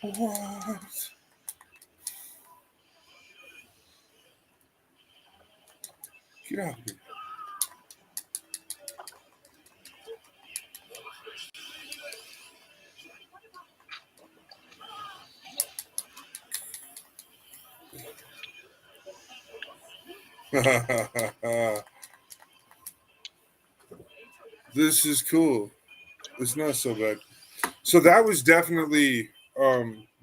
what? Get out of here. This is cool. It's not so bad. So that was definitely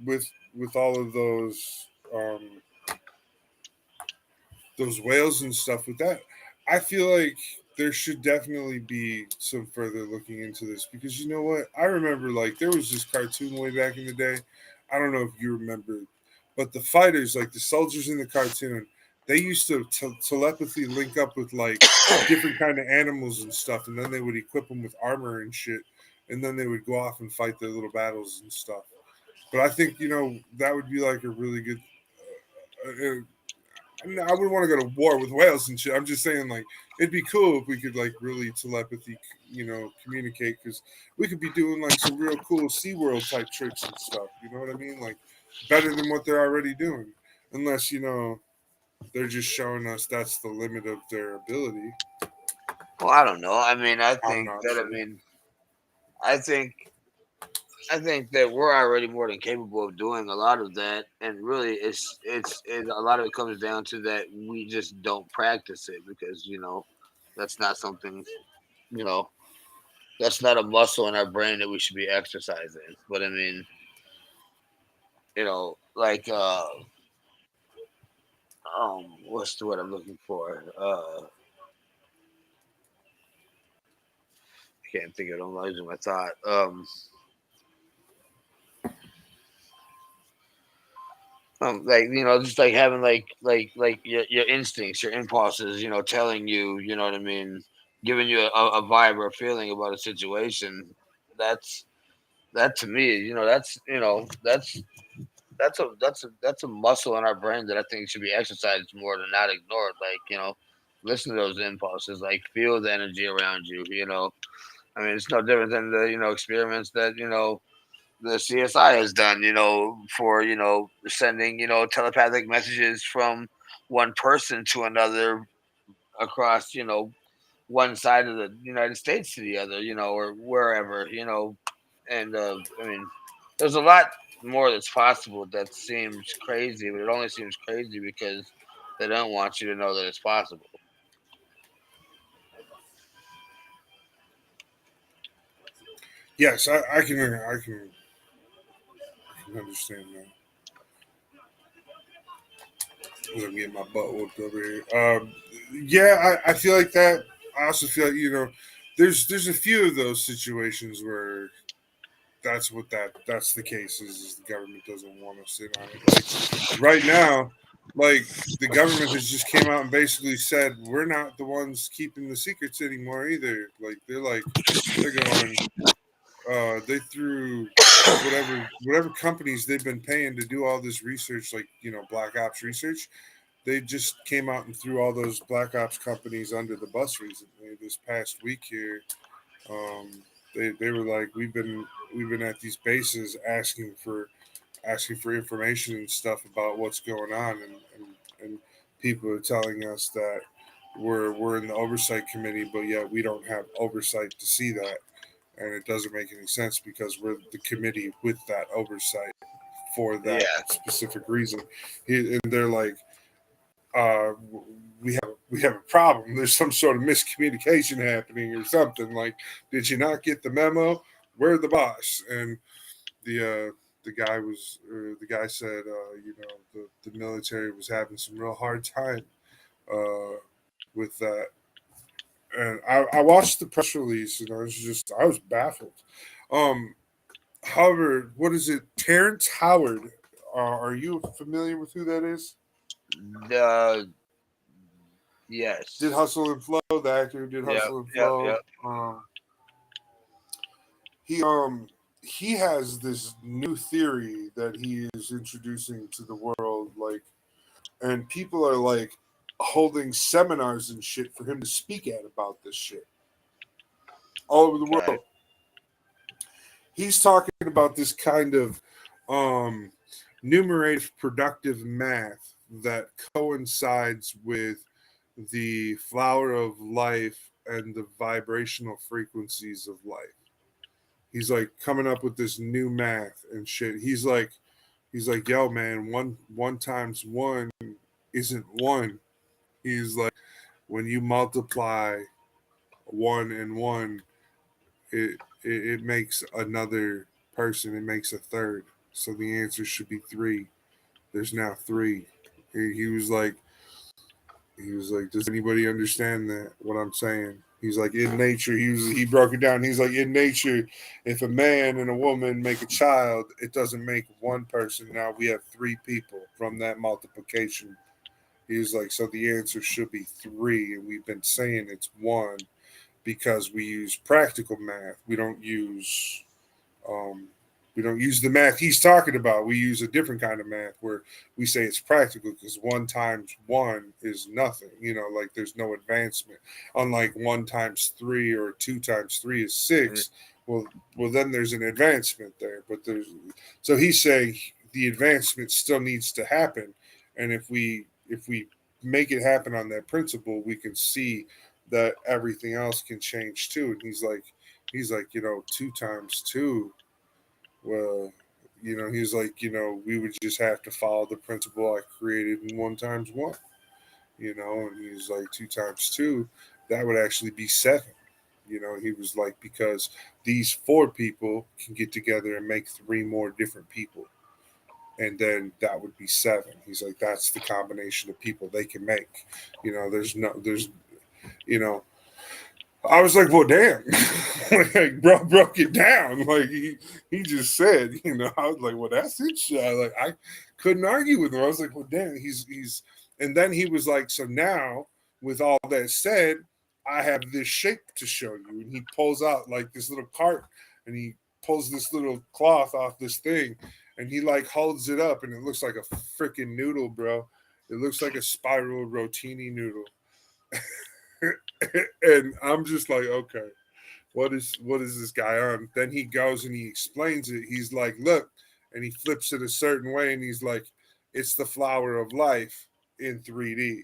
with all of um those whales and stuff with that. I feel like there should definitely be some further looking into this, because you know what? I remember like there was this cartoon way back in the day. I don't know if you remember, but the fighters, like the soldiers in the cartoon, they used to telepathy link up with like different kind of animals and stuff, and then they would equip them with armor and shit, and then they would go off and fight their little battles and stuff. But I think that would be like a really good. I wouldn't want to go to war with whales and shit. I'm just saying, like, it'd be cool if we could, like, really telepathy, communicate, because we could be doing, like, some real cool SeaWorld type tricks and stuff. You know what I mean? Like, better than what they're already doing. Unless, they're just showing us that's the limit of their ability. Well, I don't know. I mean, I I'm think not that. sure. I mean, I think. I think that we're already more than capable of doing a lot of that, and really, a lot of it comes down to that we just don't practice it because that's not something you know that's not a muscle in our brain that we should be exercising. But I mean. like what's the word I'm looking for? I can't think of it. I'm losing my thought. Like just like having like your instincts, your impulses, telling you, you know what I mean, giving you a vibe or a feeling about a situation. That's that to me, that's a muscle in our brain that I think should be exercised more than not ignored. Like listen to those impulses, like feel the energy around you. I mean, it's no different than the experiments that the CSI has done, for sending telepathic messages from one person to another across one side of the United States to the other, or wherever, and I mean, there's a lot more that's possible that seems crazy, but it only seems crazy because they don't want you to know that it's possible. Yes, I can understand that. As I'm getting my butt whooped over here. Yeah, I feel like that. I also feel like there's a few of those situations where that's the case is the government doesn't want to sit on it. Like right now, like the government has just came out and basically said we're not the ones keeping the secrets anymore either. They're going they threw whatever companies they've been paying to do all this research, like black ops research. They just came out and threw all those black ops companies under the bus recently. This past week here, um, they were like, we've been at these bases asking for information and stuff about what's going on, and people are telling us that we're in the oversight committee, but yet we don't have oversight to see that, and it doesn't make any sense because we're the committee with that oversight for that Yeah, specific reason. And they're like, uh, we have a problem. There's some sort of miscommunication happening or something. Like, did you not get the memo? We're the boss. And the guy said, the military was having some real hard time with that. And I watched the press release and I was baffled. Um, However, what is it? Terrence Howard. Are you familiar with who that is? the Did yes, Hustle and Flow, the actor who did yep, Hustle and yep, yep. Flow. He has this new theory that he is introducing to the world, like, and people are like holding seminars and shit for him to speak at about this shit all over the Okay, world. He's talking about this kind of um, numerative productive math that coincides with the flower of life and the vibrational frequencies of life. He's like coming up with this new math and shit. He's like, yo, man, one times one isn't one. He's like, when you multiply one and one, it makes another person. It makes a third. So the answer should be three. There's now three. He was like, does anybody understand that? What I'm saying? He's like, in nature, he broke it down. He's like, in nature, if a man and a woman make a child, it doesn't make one person. Now we have three people from that multiplication. He's like, so the answer should be three, and we've been saying it's one because we use practical math. Um, we don't use the math he's talking about. We use a different kind of math where we say it's practical because one times one is nothing. Like there's no advancement. Unlike one times three or two times three is Mm, six. Well, then there's an advancement there. But so he's saying the advancement still needs to happen, and if we make it happen on that principle, we can see that everything else can change too. And he's like, two times two. Well, he's like, we would just have to follow the principle I created in one times one. And he's like, two times two, that would actually be seven. He was like, because these four people can get together and make three more different people. and then that would be 7. He's like, that's the combination of people they can make. There's I was like, well, damn. Like, bro broke it down. Like, he just said, I was like, well, that's it. Like, I couldn't argue with him. I was like, well, damn, and then he was like, so now, with all that said, I have this shape to show you. And he pulls out like this little cart, and he pulls this little cloth off this thing, and he like holds it up, and it looks like a freaking noodle, bro. It looks like a spiral rotini noodle. And I'm just like, okay, what is this guy on? Then he goes and he explains it. He's like, look, and he flips it a certain way, and he's like, it's the flower of life in 3D.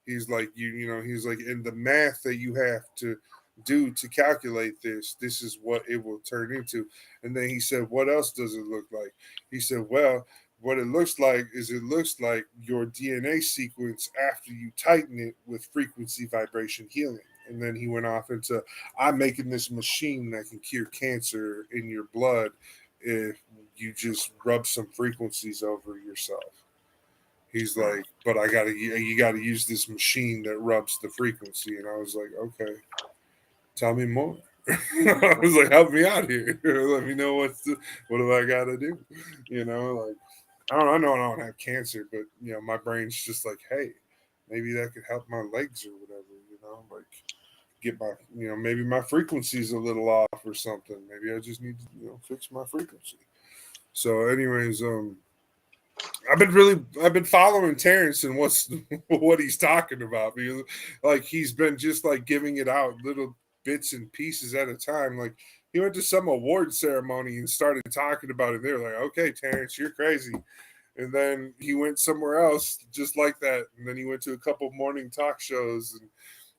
He's like, he's like, in the math that you have to do to calculate this is what it will turn into. And then he said, what else does it look like? He said, well, what it looks like is it looks like your DNA sequence after you tighten it with frequency vibration healing. And then he went off into, I'm making this machine that can cure cancer in your blood if you just rub some frequencies over yourself. He's like, but you gotta use this machine that rubs the frequency. And I was like, okay, tell me more. I was like, help me out here. Let me know what do I gotta do? Like, I know I don't have cancer, but my brain's just like, hey, maybe that could help my legs or whatever, like get my, maybe my frequency's a little off or something. Maybe I just need to, fix my frequency. So, anyways, I've been following Terrence and what he's talking about, because like he's been just like giving it out little bits and pieces at a time. Like he went to some award ceremony and started talking about it. They're like, okay, Terrence, you're crazy. And then he went somewhere else just like that. And then he went to a couple morning talk shows, and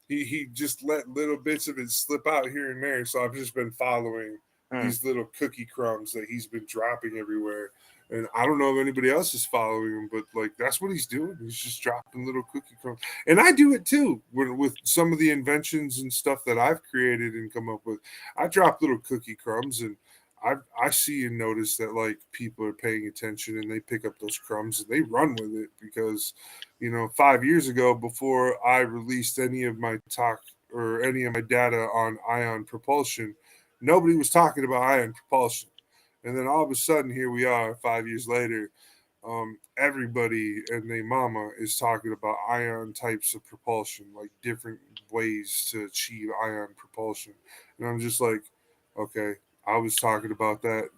he just let little bits of it slip out here and there. So I've just been following these little cookie crumbs that he's been dropping everywhere. And I don't know if anybody else is following him, but like that's what he's doing. He's just dropping little cookie crumbs. And I do it too with some of the inventions and stuff that I've created and come up with. I drop little cookie crumbs, and I see and notice that like people are paying attention, and they pick up those crumbs and they run with it, because 5 years ago, before I released any of my talk or any of my data on ion propulsion, nobody was talking about ion propulsion. And then all of a sudden, here we are 5 years later. Everybody and their mama is talking about ion types of propulsion, like different ways to achieve ion propulsion. And I'm just like, okay, I was talking about that.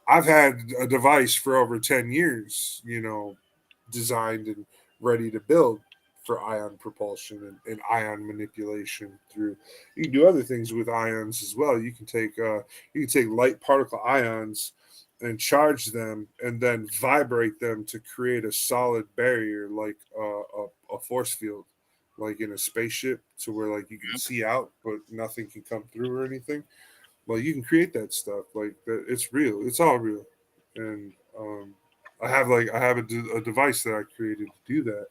I've had a device for over 10 years, designed and ready to build for ion propulsion and ion manipulation through. You can do other things with ions as well. You can take light particle ions and charge them and then vibrate them to create a solid barrier, like a force field, like in a spaceship, to where like you can see out but nothing can come through or anything. Well, you can create that stuff like that. It's real. It's all real. And I have a device that I created to do that.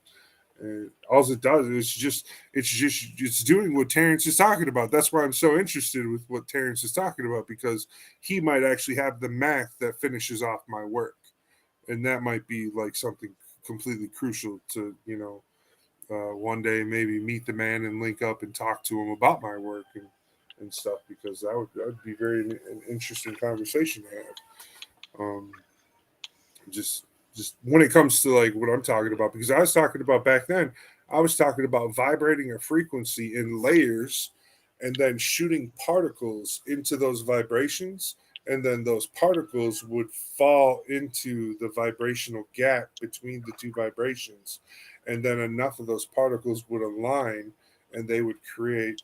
And all it does is it's doing what Terrence is talking about. That's why I'm so interested with what Terrence is talking about, because he might actually have the math that finishes off my work, and that might be like something completely crucial to one day maybe meet the man and link up and talk to him about my work and stuff, because that would be very an interesting conversation to have. Just when it comes to like what I'm talking about, because I was talking about back then, I was talking about vibrating a frequency in layers and then shooting particles into those vibrations, and then those particles would fall into the vibrational gap between the two vibrations, and then enough of those particles would align, and they would create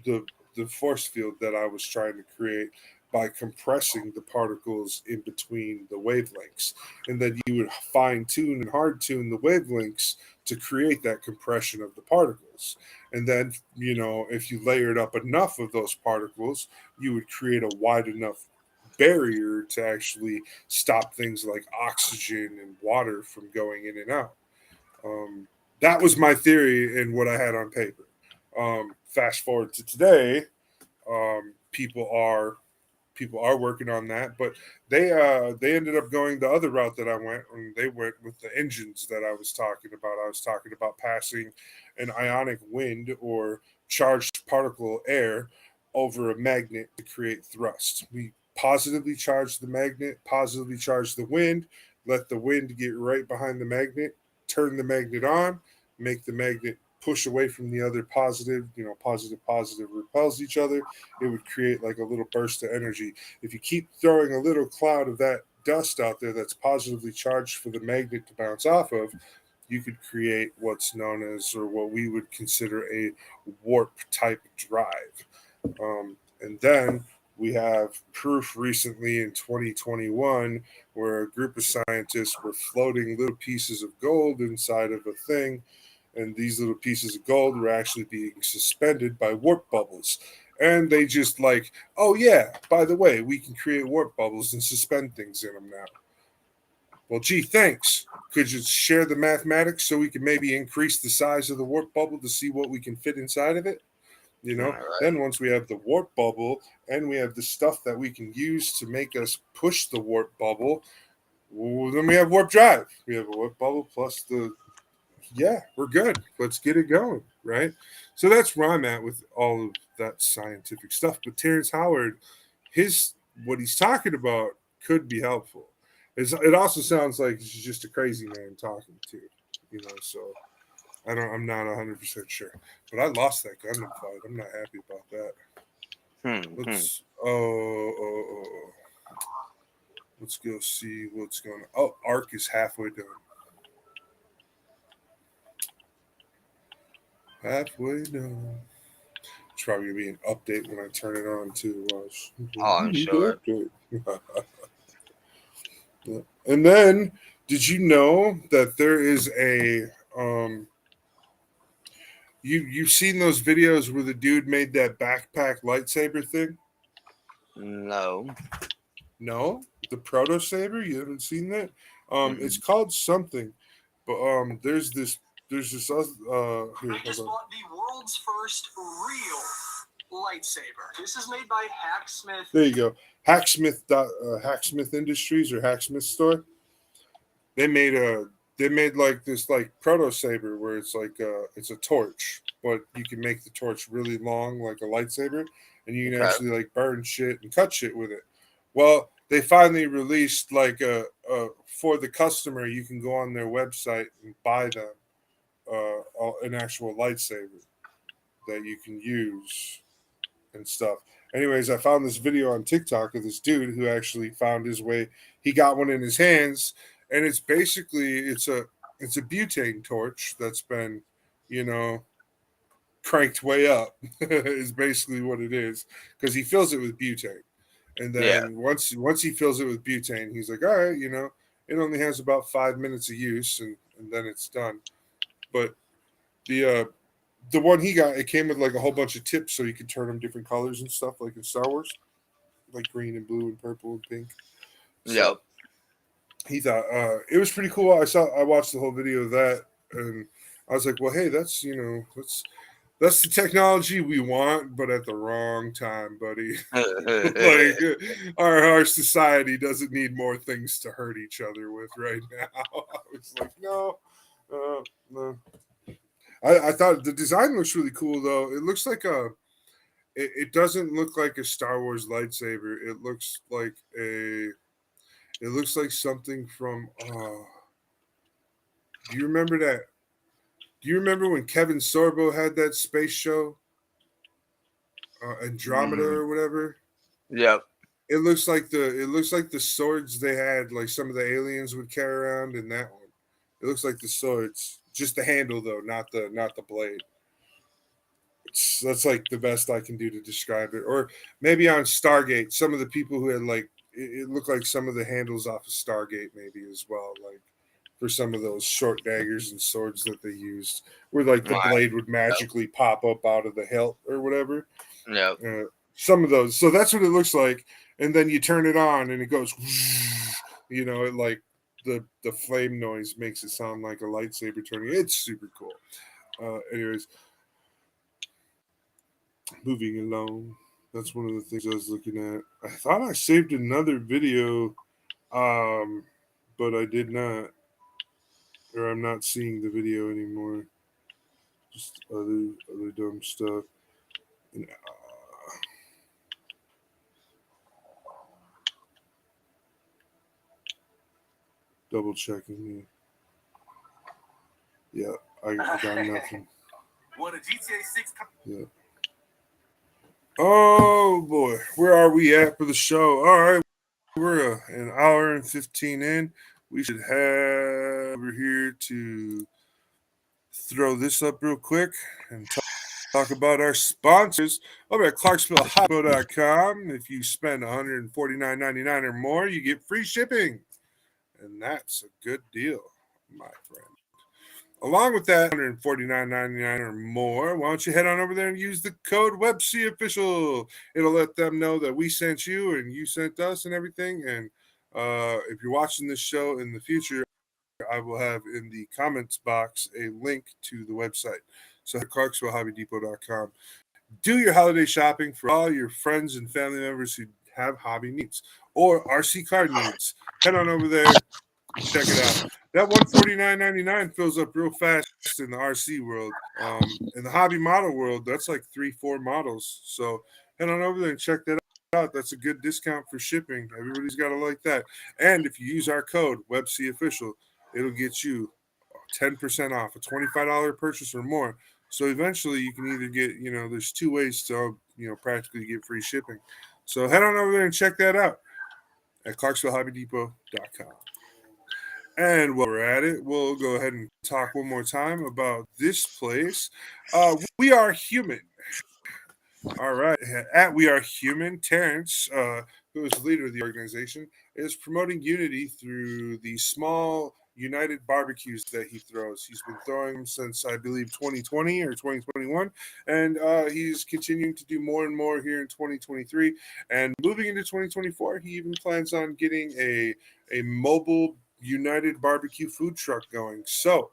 the force field that I was trying to create by compressing the particles in between the wavelengths. And then you would fine tune and hard tune the wavelengths to create that compression of the particles. And then, if you layered up enough of those particles, you would create a wide enough barrier to actually stop things like oxygen and water from going in and out. That was my theory and what I had on paper. Fast forward to today, people are people are working on that, but they ended up going the other route that I went, and they went with the engines that I was talking about. I was talking about passing an ionic wind or charged particle air over a magnet to create thrust. We positively charge the magnet, positively charge the wind, let the wind get right behind the magnet, turn the magnet on, make the magnet push away from the other positive, positive repels each other. It would create like a little burst of energy. If you keep throwing a little cloud of that dust out there that's positively charged for the magnet to bounce off of, you could create what's known as, or what we would consider, a warp type drive. And then we have proof recently in 2021 where a group of scientists were floating little pieces of gold inside of a thing, and these little pieces of gold were actually being suspended by warp bubbles. And they just like, oh yeah, by the way, we can create warp bubbles and suspend things in them now. Well, gee, thanks. Could you share the mathematics so we can maybe increase the size of the warp bubble to see what we can fit inside of it? Right. Then once we have the warp bubble and we have the stuff that we can use to make us push the warp bubble, well, then we have warp drive. We have a warp bubble plus we're good. Let's get it going, right? So that's where I'm at with all of that scientific stuff. But Terrence Howard, what he's talking about could be helpful. It also sounds like he's just a crazy man talking to, so I'm not 100% sure. But I lost that Gundam fight. I'm not happy about that. Let's go see what's going on. Oh, Ark is halfway done. Halfway done. It's probably gonna be an update when I turn it on too. I'm sure. Yeah. And then, did you know that there is a you've seen those videos where the dude made that backpack lightsaber thing? No. No, the proto saber. You haven't seen that? It's called something, but there's this here. I just bought the world's first real lightsaber. This is made by Hacksmith. There you go. Hacksmith Industries or Hacksmith store. They made like this like proto saber where it's like it's a torch, but you can make the torch really long like a lightsaber, and you can actually like burn shit and cut shit with it. Well, they finally released like for the customer, you can go on their website and buy them an actual lightsaber that you can use and stuff. Anyways, I found this video on TikTok of this dude who actually found his way. He got one in his hands, and it's basically it's a butane torch that's been, cranked way up. Is basically what it is, because he fills it with butane, and then once he fills it with butane, he's like, all right, it only has about 5 minutes of use, and then it's done. But the one he got, it came with like a whole bunch of tips so you could turn them different colors and stuff, like in Star Wars, like green and blue and purple and pink. So he thought it was pretty cool. I watched the whole video of that, and I was like, well, hey, that's the technology we want, but at the wrong time, buddy. Like our society doesn't need more things to hurt each other with right now. I was like, no. I thought the design looks really cool though. It looks like it doesn't look like a Star Wars lightsaber. It looks like something from do you remember that? Do you remember when Kevin Sorbo had that space show? Andromeda or whatever? Yep. It looks like the swords they had, like some of the aliens would carry around in that one. It looks like the swords. Just the handle though, not the blade. That's like the best I can do to describe it. Or maybe on Stargate, some of the people who had like it looked like some of the handles off of Stargate maybe as well, like for some of those short daggers and swords that they used, where like the blade would magically pop up out of the hilt or whatever. Yeah. Some of those. So that's what it looks like. And then you turn it on and it goes, it like the flame noise makes it sound like a lightsaber turning. It's super cool. Anyways, moving along. That's one of the things I was looking at. I thought I saved another video, but I did not, or I'm not seeing the video anymore. Just other dumb stuff. And, double checking here. Yeah, I got nothing. What a GTA 6. Yeah. Oh boy, where are we at for the show? All right, we're an hour and 15 in. We should have over here to throw this up real quick and talk about our sponsors over at ClarksvilleHotBo.com. If you spend $149.99 or more, you get free shipping, and that's a good deal, my friend. Along with that, $149.99 or more, why don't you head on over there and use the code WebCOfficial? It'll let them know that we sent you and you sent us and everything. And if you're watching this show in the future, I will have in the comments box a link to the website. So ClarksvilleHobbyDepot.com. Do your holiday shopping for all your friends and family members who have hobby needs or RC car needs. Head on over there. Check it out. That $149.99 fills up real fast in the RC world. In the hobby model world, that's like 3-4 models. So head on over there and check that out. That's a good discount for shipping. Everybody's got to like that. And if you use our code WebCOfficial, it'll get you 10% off, a $25 purchase or more. So eventually you can either get, there's two ways to, practically get free shipping. So head on over there and check that out at ClarksvilleHobbyDepot.com. And while we're at it, we'll go ahead and talk one more time about this place. We Are Human. All right. At We Are Human, Terrence, who is the leader of the organization, is promoting unity through the small United barbecues that he throws. He's been throwing them since, I believe, 2020 or 2021, and he's continuing to do more and more here in 2023. And moving into 2024, he even plans on getting a mobile United barbecue food truck going. So,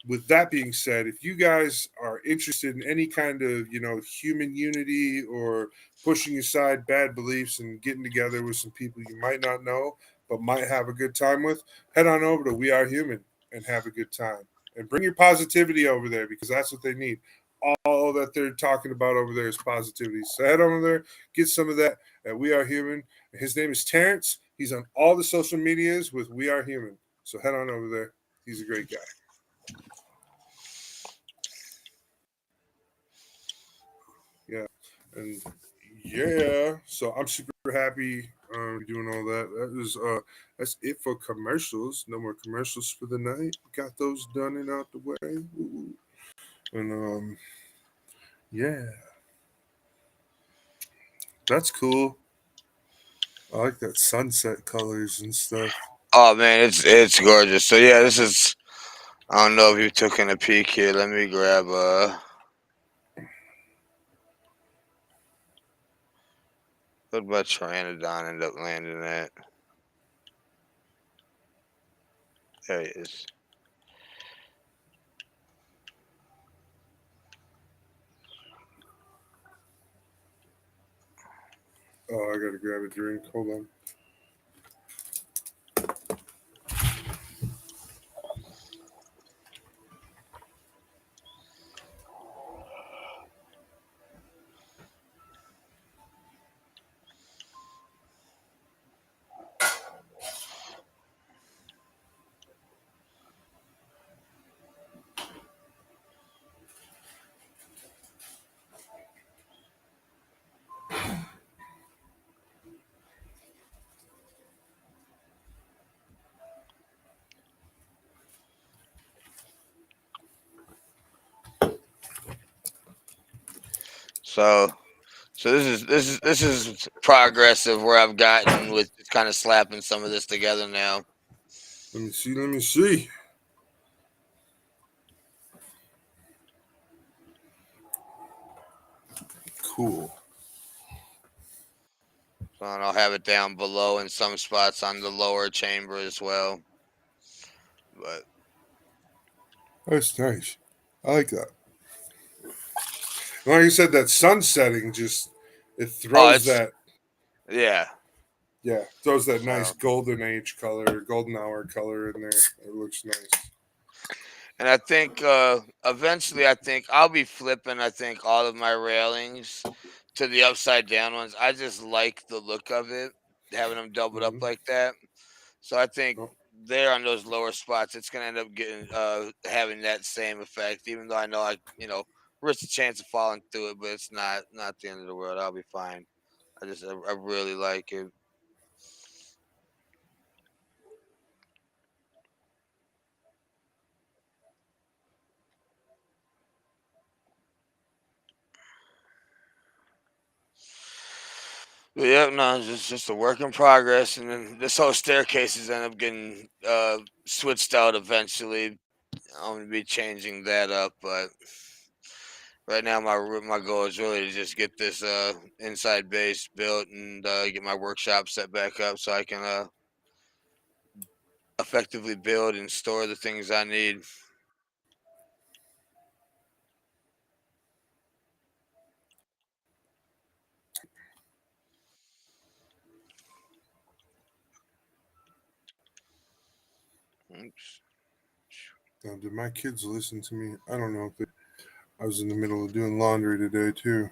with that being said, if you guys are interested in any kind of, human unity or pushing aside bad beliefs and getting together with some people you might not know but might have a good time with, head on over to We Are Human and have a good time. And bring your positivity over there because that's what they need. All that they're talking about over there is positivity. So head over there, get some of that at We Are Human. His name is Terrence. He's on all the social medias with We Are Human. So head on over there. He's a great guy. Yeah, and so I'm super happy doing all that. That's it for commercials. No more commercials for the night. Got those done and out the way. Ooh. And yeah, that's cool. I like that sunset colors and stuff. Oh man, it's gorgeous. So yeah, this is. I don't know if you took in a peek here. Let me grab what about Pteranodon end up landing at? There he is. Oh, I gotta grab a drink. Hold on. So this is progress of where I've gotten with kind of slapping some of this together now. Let me see. Cool. So and I'll have it down below in some spots on the lower chamber as well. But That's nice. I like that. Like you said, that sun setting just It Oh, throws it's that yeah. throws that nice So, golden age color, golden hour color in there. It looks nice. and I think eventually, I think I'll be flipping. I think all of my railings to the upside down ones. I just like the look of it, having them doubled up Mm-hmm. like that. So I think Oh, there on those lower spots, it's gonna end up getting having that same effect. Even though I know risk a chance of falling through it, but it's not the end of the world. I'll be fine. I really like it. But yeah, no, it's just a work in progress, and then this whole staircase is end up getting switched out eventually. I'm gonna be changing that up, but right now my goal is really to just get this inside base built and get my workshop set back up so I can effectively build and store the things I need. Oops. now, did my kids listen to me? I don't know if they. I was in the middle of doing laundry today too.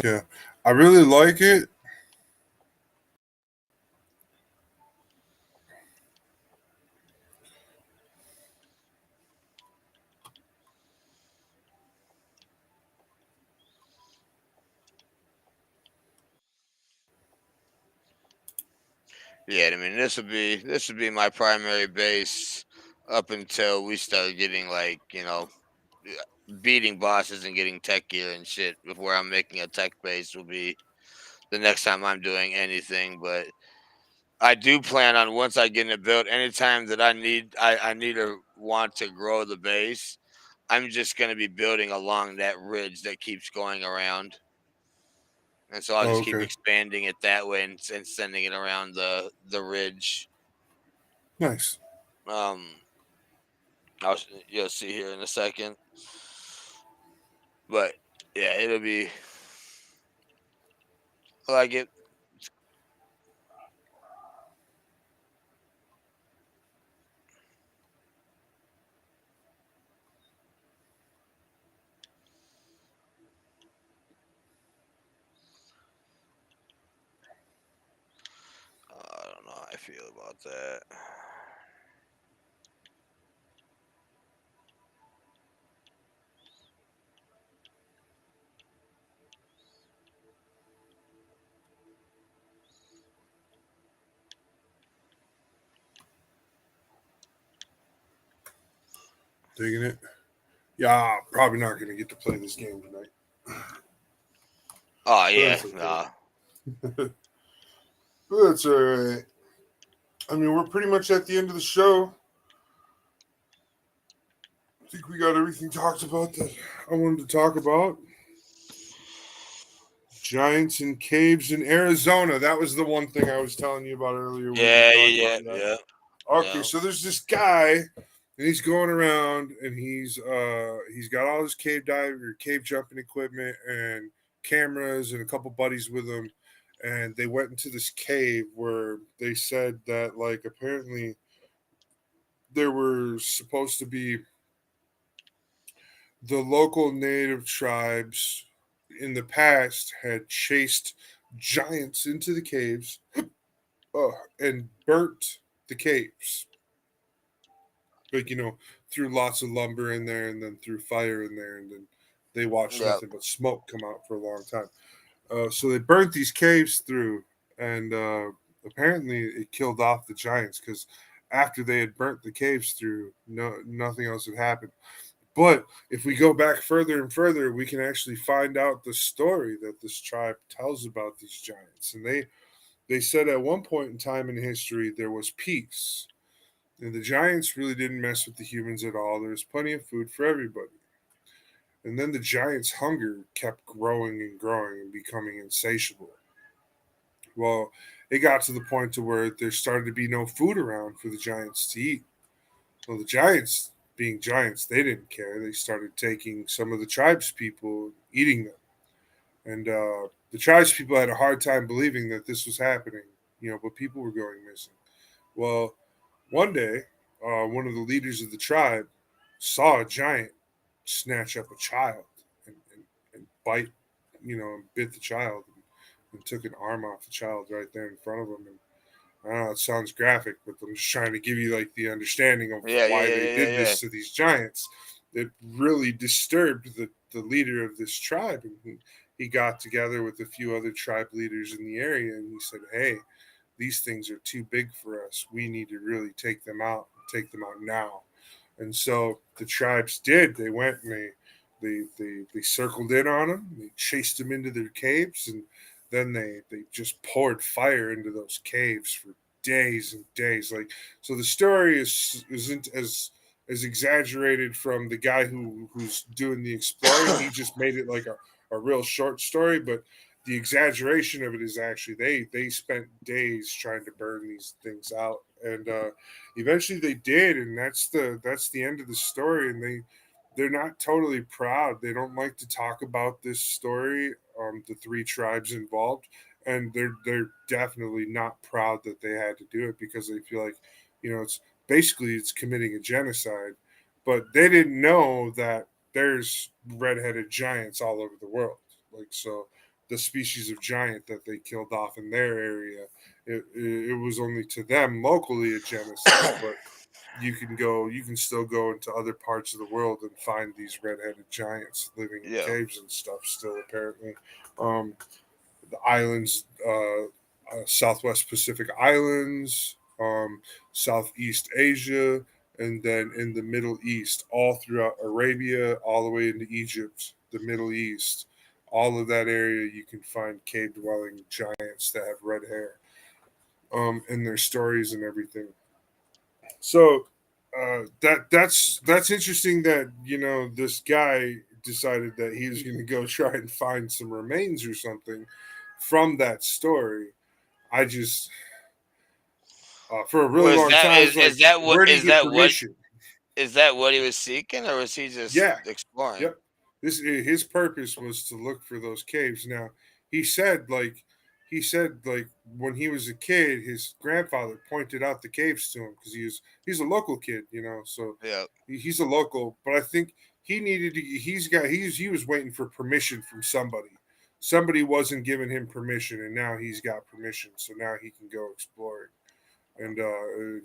Yeah, I really like it. Yeah, I mean this would be my primary base up until we start getting beating bosses and getting tech gear and shit. Before I'm making a tech base will be the next time I'm doing anything. But I do plan on once I get it built, anytime that I need or want to grow the base, I'm just gonna be building along that ridge that keeps going around. And so I'll Oh, just keep okay, expanding it that way and sending it around the ridge. nice. Um, you'll see here in a second, but yeah, it'll be like it. I don't know how I feel about that. Digging it. Yeah, probably not going to get to play this game tonight. Oh But yeah, that's okay. no. But that's all right. I mean, we're pretty much at the end of the show. I think we got everything talked about that I wanted to talk about. Giants and caves in Arizona. That was the one thing I was telling you about earlier. We Yeah, didn't talk yeah, about yet. yeah, Okay, yeah. so there's this guy, and he's going around, and he's got all his cave jumping equipment, and cameras, and a couple buddies with him, and they went into this cave where they said that like apparently there were supposed to be the local native tribes in the past had chased giants into the caves and burnt the caves. Like, threw lots of lumber in there and then threw fire in there, and then they watched Yeah. nothing but smoke come out for a long time. So they burnt these caves through, and apparently it killed off the giants because after they had burnt the caves through, nothing else had happened. But if we go back further and further, we can actually find out the story that this tribe tells about these giants. And they said at one point in time in history there was peace. And the giants really didn't mess with the humans at all. There was plenty of food for everybody. And then the giants' hunger kept growing and growing and becoming insatiable. Well, it got to the point to where there started to be no food around for the giants to eat. Well, the giants, being giants, they didn't care. They started taking some of the tribes people, eating them, and the tribes people had a hard time believing that this was happening. But people were going missing. Well, one day, one of the leaders of the tribe saw a giant snatch up a child and bite, and bit the child and took an arm off the child right there in front of him. And I don't know, it sounds graphic, but I'm just trying to give you like the understanding of Yeah, why yeah, they yeah, yeah, did yeah. this to these giants. It really disturbed the leader of this tribe, and he got together with a few other tribe leaders in the area, and he said, "Hey, these things are too big for us. We need to really take them out now." And so the tribes did. They went and they circled in on them. They chased them into their caves, and then they just poured fire into those caves for days and days. Like, so the story isn't as exaggerated from the guy who's doing the exploring. He just made it like a real short story, but the exaggeration of it is actually they spent days trying to burn these things out, and eventually they did, and that's the end of the story. And they're not totally proud. They don't like to talk about this story, the three tribes involved, and they're definitely not proud that they had to do it, because they feel like, it's basically it's committing a genocide. But they didn't know that there's redheaded giants all over the world. Like, so the species of giant that they killed off in their area, it was only to them locally a genocide. But you can still go into other parts of the world and find these redheaded giants living in Yeah. caves and stuff still, apparently. um, the islands, Southwest Pacific Islands, Southeast Asia, and then in the Middle East, all throughout Arabia, all the way into Egypt, the Middle East, all of that area, you can find cave dwelling giants that have red hair, in their stories and everything. So that's interesting that this guy decided that he was going to go try and find some remains or something from that story. I just for a really Was long that time I was like, is that what where do you is get that what permission? is that what he was seeking, or was he just Yeah, exploring? yep. This his purpose was to look for those caves. Now he said like when he was a kid, his grandfather pointed out the caves to him because he's a local kid, so Yeah. he's a local. But I think he needed to. He was waiting for permission from somebody. Somebody wasn't giving him permission, and now he's got permission, so now he can go exploring. And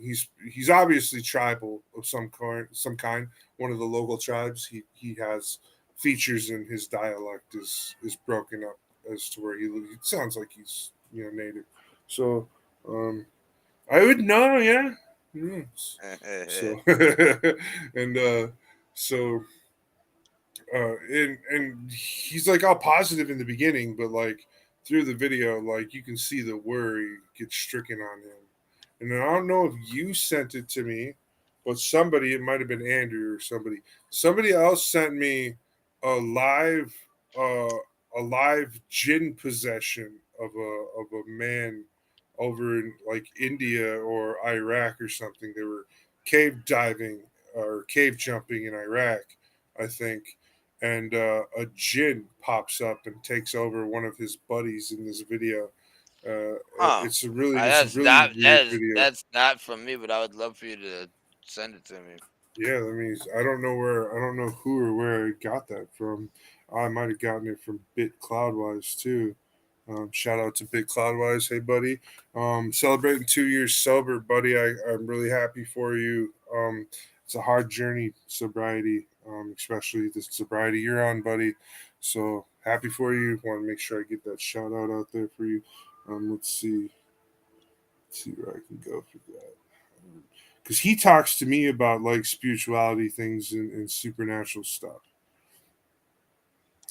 he's obviously tribal of some kind, one of the local tribes. He has features in his dialect is broken up as to where he lives. It sounds like he's native. So I would know, yeah. Yes. So and so and he's like all positive in the beginning, but like through the video, like you can see the worry get stricken on him. And I don't know if you sent it to me, but somebody, it might have been Andrew or somebody else sent me a live uh a live jinn possession of a man over in like India or Iraq or something. They were cave diving or cave jumping in Iraq, I think, and a jinn pops up and takes over one of his buddies in this video. Huh. It's a really weird video. That's not from me, but I would love for you to send it to me. Yeah, I mean, I don't know who or where I got that from. I might have gotten it from Bit Cloudwise too. Shout out to Bit Cloudwise. Hey, buddy. Celebrating 2 years sober, buddy. I'm really happy for you. It's a hard journey, sobriety, especially the sobriety you're on, buddy. So happy for you. Want to make sure I get that shout out there for you. Let's see where I can go for that. Because he talks to me about like spirituality things and supernatural stuff.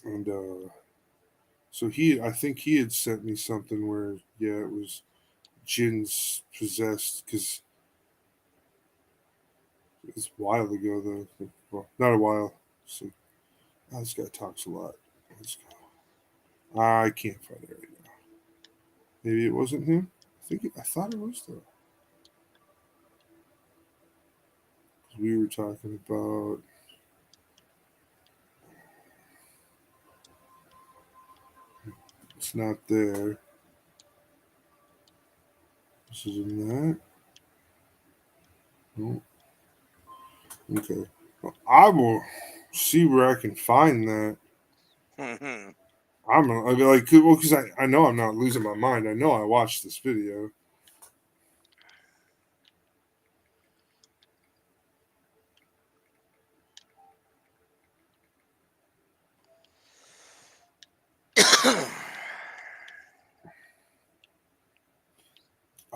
And so I think he had sent me something where, yeah, it was Jin's possessed, because it's a while ago though. Well, not a while. So this guy talks a lot. Let's go. I can't find it right now. Maybe it wasn't him. I thought it was though. We were talking about. It's not there. This is in that. No. Okay. Well, I will see where I can find that. I'll be like, well, because I know I'm not losing my mind. I know I watched this video.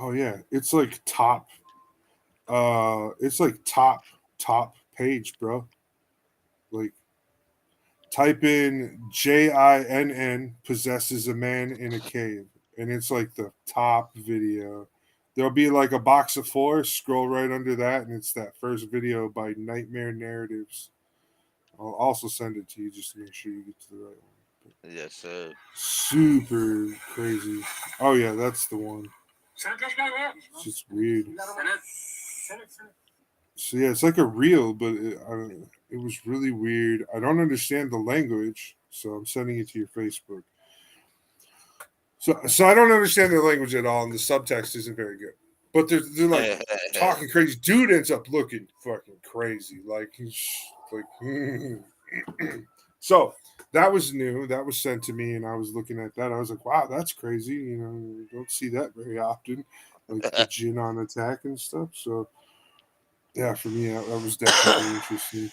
Oh yeah, it's like top. It's like top page, bro. Like type in JINN possesses a man in a cave, and it's like the top video. There'll be like a box of four. Scroll right under that, and it's that first video by Nightmare Narratives. I'll also send it to you just to make sure you get to the right one. Yes, sir. Super crazy. Oh yeah, that's the one. It's just weird. So yeah, it's like a reel, but it was really weird. I don't understand the language, so I'm sending it to your Facebook. So I don't understand the language at all, and the subtext isn't very good. But they're like talking crazy. Dude ends up looking fucking crazy, like he's like. So that was new. That was sent to me, and I was looking at that. I was like, wow, that's crazy. You know, you don't see that very often, like the gin on attack and stuff. So yeah, for me, that was definitely interesting.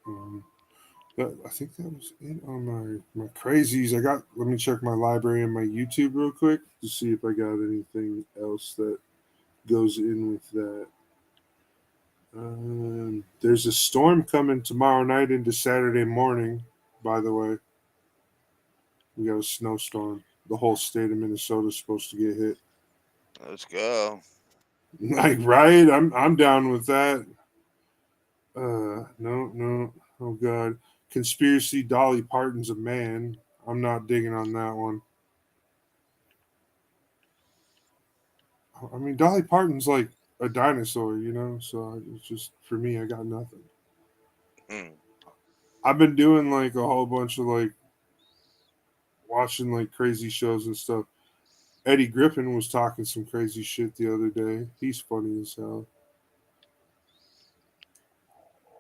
um, I think that was it on my crazies. Let me check my library and my YouTube real quick to see if I got anything else that goes in with that. There's a storm coming tomorrow night into Saturday morning, by the way. We got a snowstorm. The whole state of Minnesota is supposed to get hit. Let's go. Like, right? I'm down with that. No. Oh God. Conspiracy Dolly Parton's a man. I'm not digging on that one. I mean, Dolly Parton's like a dinosaur, you know. So it's just for me, I got nothing. Mm. I've been doing like a whole bunch of like watching like crazy shows and stuff. Eddie Griffin was talking some crazy shit the other day. He's funny as hell.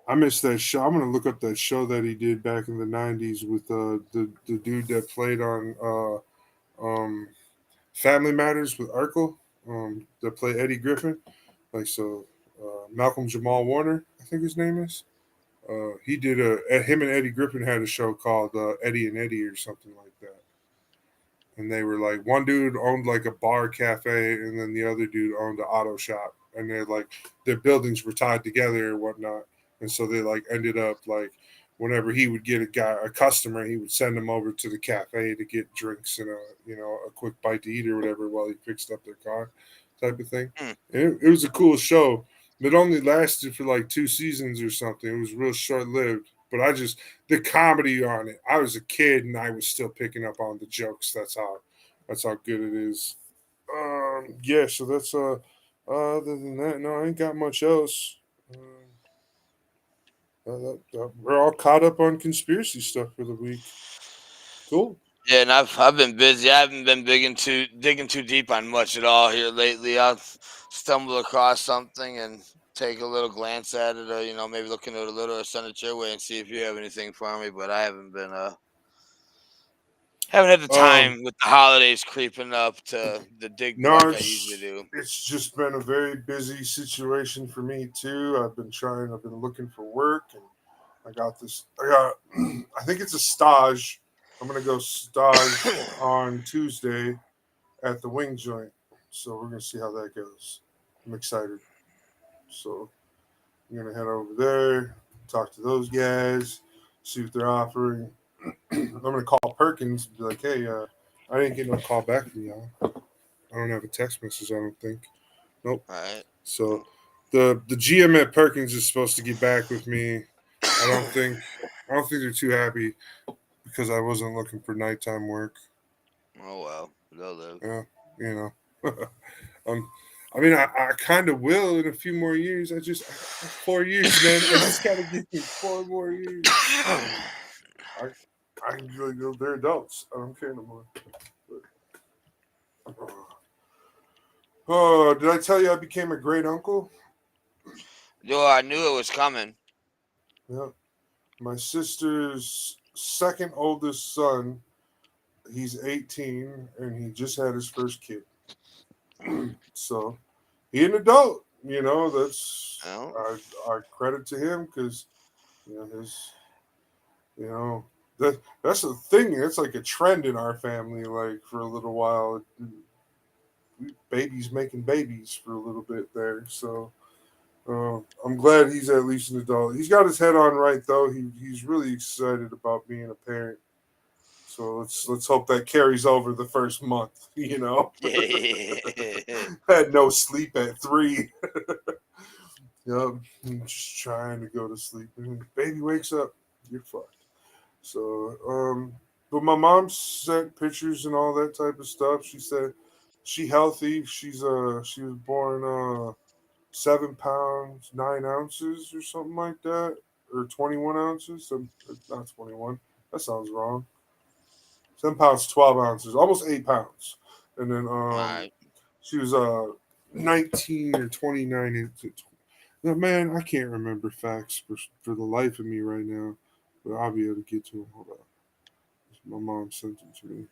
I missed that show. I'm gonna look up that show that he did back in the '90s with the dude that played on Family Matters with Urkel, that played Eddie Griffin. Like so, Malcolm Jamal Warner, I think his name is. He did him and Eddie Griffin had a show called Eddie and Eddie or something like that. And they were like one dude owned like a bar cafe, and then the other dude owned an auto shop, and they're like their buildings were tied together or whatnot, and so they like ended up like whenever he would get a customer, he would send them over to the cafe to get drinks and a quick bite to eat or whatever while he fixed up their car, type of thing. Mm. And it was a cool show. It only lasted for like 2 seasons or something. It was real short lived. But the comedy on it. I was a kid and I was still picking up on the jokes. That's how good it is. Yeah. So that's other than that, no, I ain't got much else. We're all caught up on conspiracy stuff for the week. Cool. Yeah, and I've been busy. I haven't been digging too deep on much at all here lately. I'll stumble across something and take a little glance at it, or maybe look into it a little, or send it your way and see if you have anything for me. But I haven't had the Um, time with the holidays creeping up to dig no, like I usually do. it's just been a very busy situation for me too. I've been looking for work, and I got this. I think it's a stage. I'm gonna go stage on Tuesday at the wing joint. So we're gonna see how that goes. I'm excited. So I'm gonna head over there, talk to those guys, see what they're offering. I'm gonna call Perkins and be like, hey, I didn't get no call back from y'all. I don't have a text message, I don't think. Nope. All right. So the GM at Perkins is supposed to get back with me. I don't think they're too happy because I wasn't looking for nighttime work. Oh well, they'll live. Yeah, you know. um, I mean, I kind of will in a few more years. 4 years, man. I just gotta give me 4 more years. I I can really go. They're adults. I don't care no more. But, oh, did I tell you I became a great uncle? Yo, I knew it was coming. Yeah. My sister's second oldest son. He's 18 and he just had his first kid. So he an adult. That's Oh, our credit to him because his you know that's the thing. It's like a trend in our family. Like for a little while, babies making babies for a little bit there. So I'm glad he's at least an adult. He's got his head on right though. He's really excited about being a parent. So let's hope that carries over the first month. yeah. Had no sleep at 3. Yep, I'm just trying to go to sleep. Baby wakes up, you're fucked. So, but my mom sent pictures and all that type of stuff. She said she healthy. She was born 7 pounds 9 ounces or something like that, or 21 ounces. Not 21. That sounds wrong. 7 pounds 12 ounces, almost 8 pounds. And then All right. she was 19 or 29. Now, man, I can't remember facts for the life of me right now, but I'll be able to get to them. Hold on. My mom sent them to me.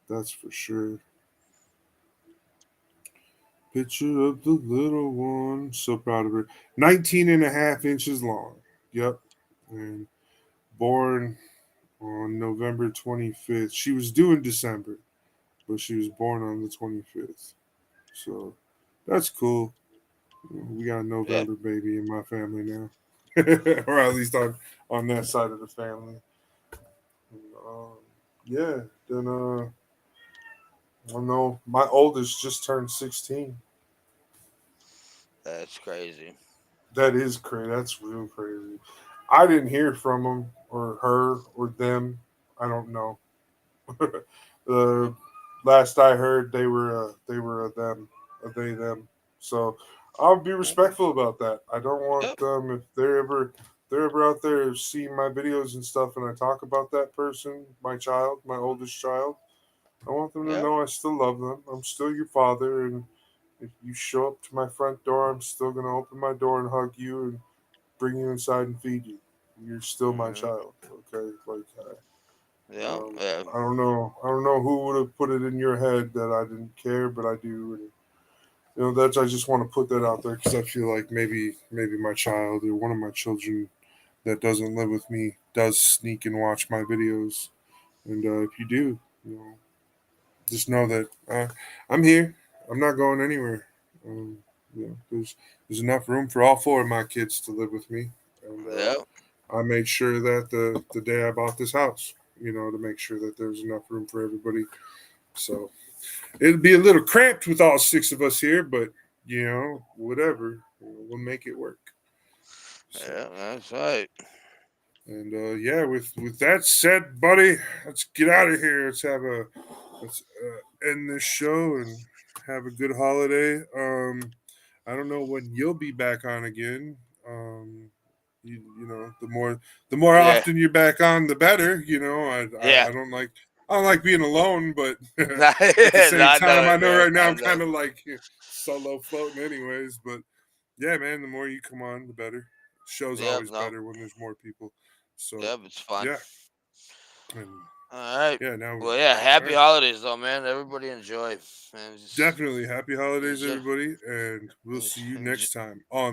That's for sure. Picture of the little one. So proud of her. 19 and a half inches long. Yep. And born on November 25th. She was due in December, but she was born on the 25th. So that's cool. We got a Yeah. November baby in my family now. Or at least on that side of the family. Um, yeah. Then I don't know. My oldest just turned 16. That's crazy. That is crazy. That's real crazy. I didn't hear from him or her or them. I don't know. The last I heard, they were a them, a they them. So I'll be respectful about that. I don't want Yep. them if they're ever out there seeing my videos and stuff, and I talk about that person, my child, my oldest child. I want them to Yep. know I still love them. I'm still your father, and if you show up to my front door, I'm still gonna open my door and hug you and bring you inside and feed you. You're still my Hmm. child, okay? Like, Yep. Yeah. I don't know. I don't know who would have put it in your head that I didn't care, but I do. And that's I just want to put that out there because I feel like maybe my child or one of my children that doesn't live with me does sneak and watch my videos. And if you do, just know that I'm here. I'm not going anywhere. Um, there's enough room for all 4 of my kids to live with me, and Yep. I made sure that the day I bought this house, to make sure that there's enough room for everybody. So it'd be a little cramped with all 6 of us here, but whatever, we'll make it work. So. Yeah. That's right. And yeah, with that said, buddy, let's get out of here. Let's end this show and have a good holiday. I don't know when you'll be back on again. The more Yeah. often you're back on, the better. Yeah. I don't like being alone, but No, at the same I know time, I it, know man. right now I I'm know. kind of like solo floating, anyways. But yeah, man, the more you come on, the better. Show's Yep. always No. better when there's more people. So Yep. It's fun. yeah, and All right. yeah, now Well, yeah. all Happy right, holidays, though, man. Everybody enjoy. Man, just definitely happy holidays, enjoy. everybody, and we'll see you enjoy. next time on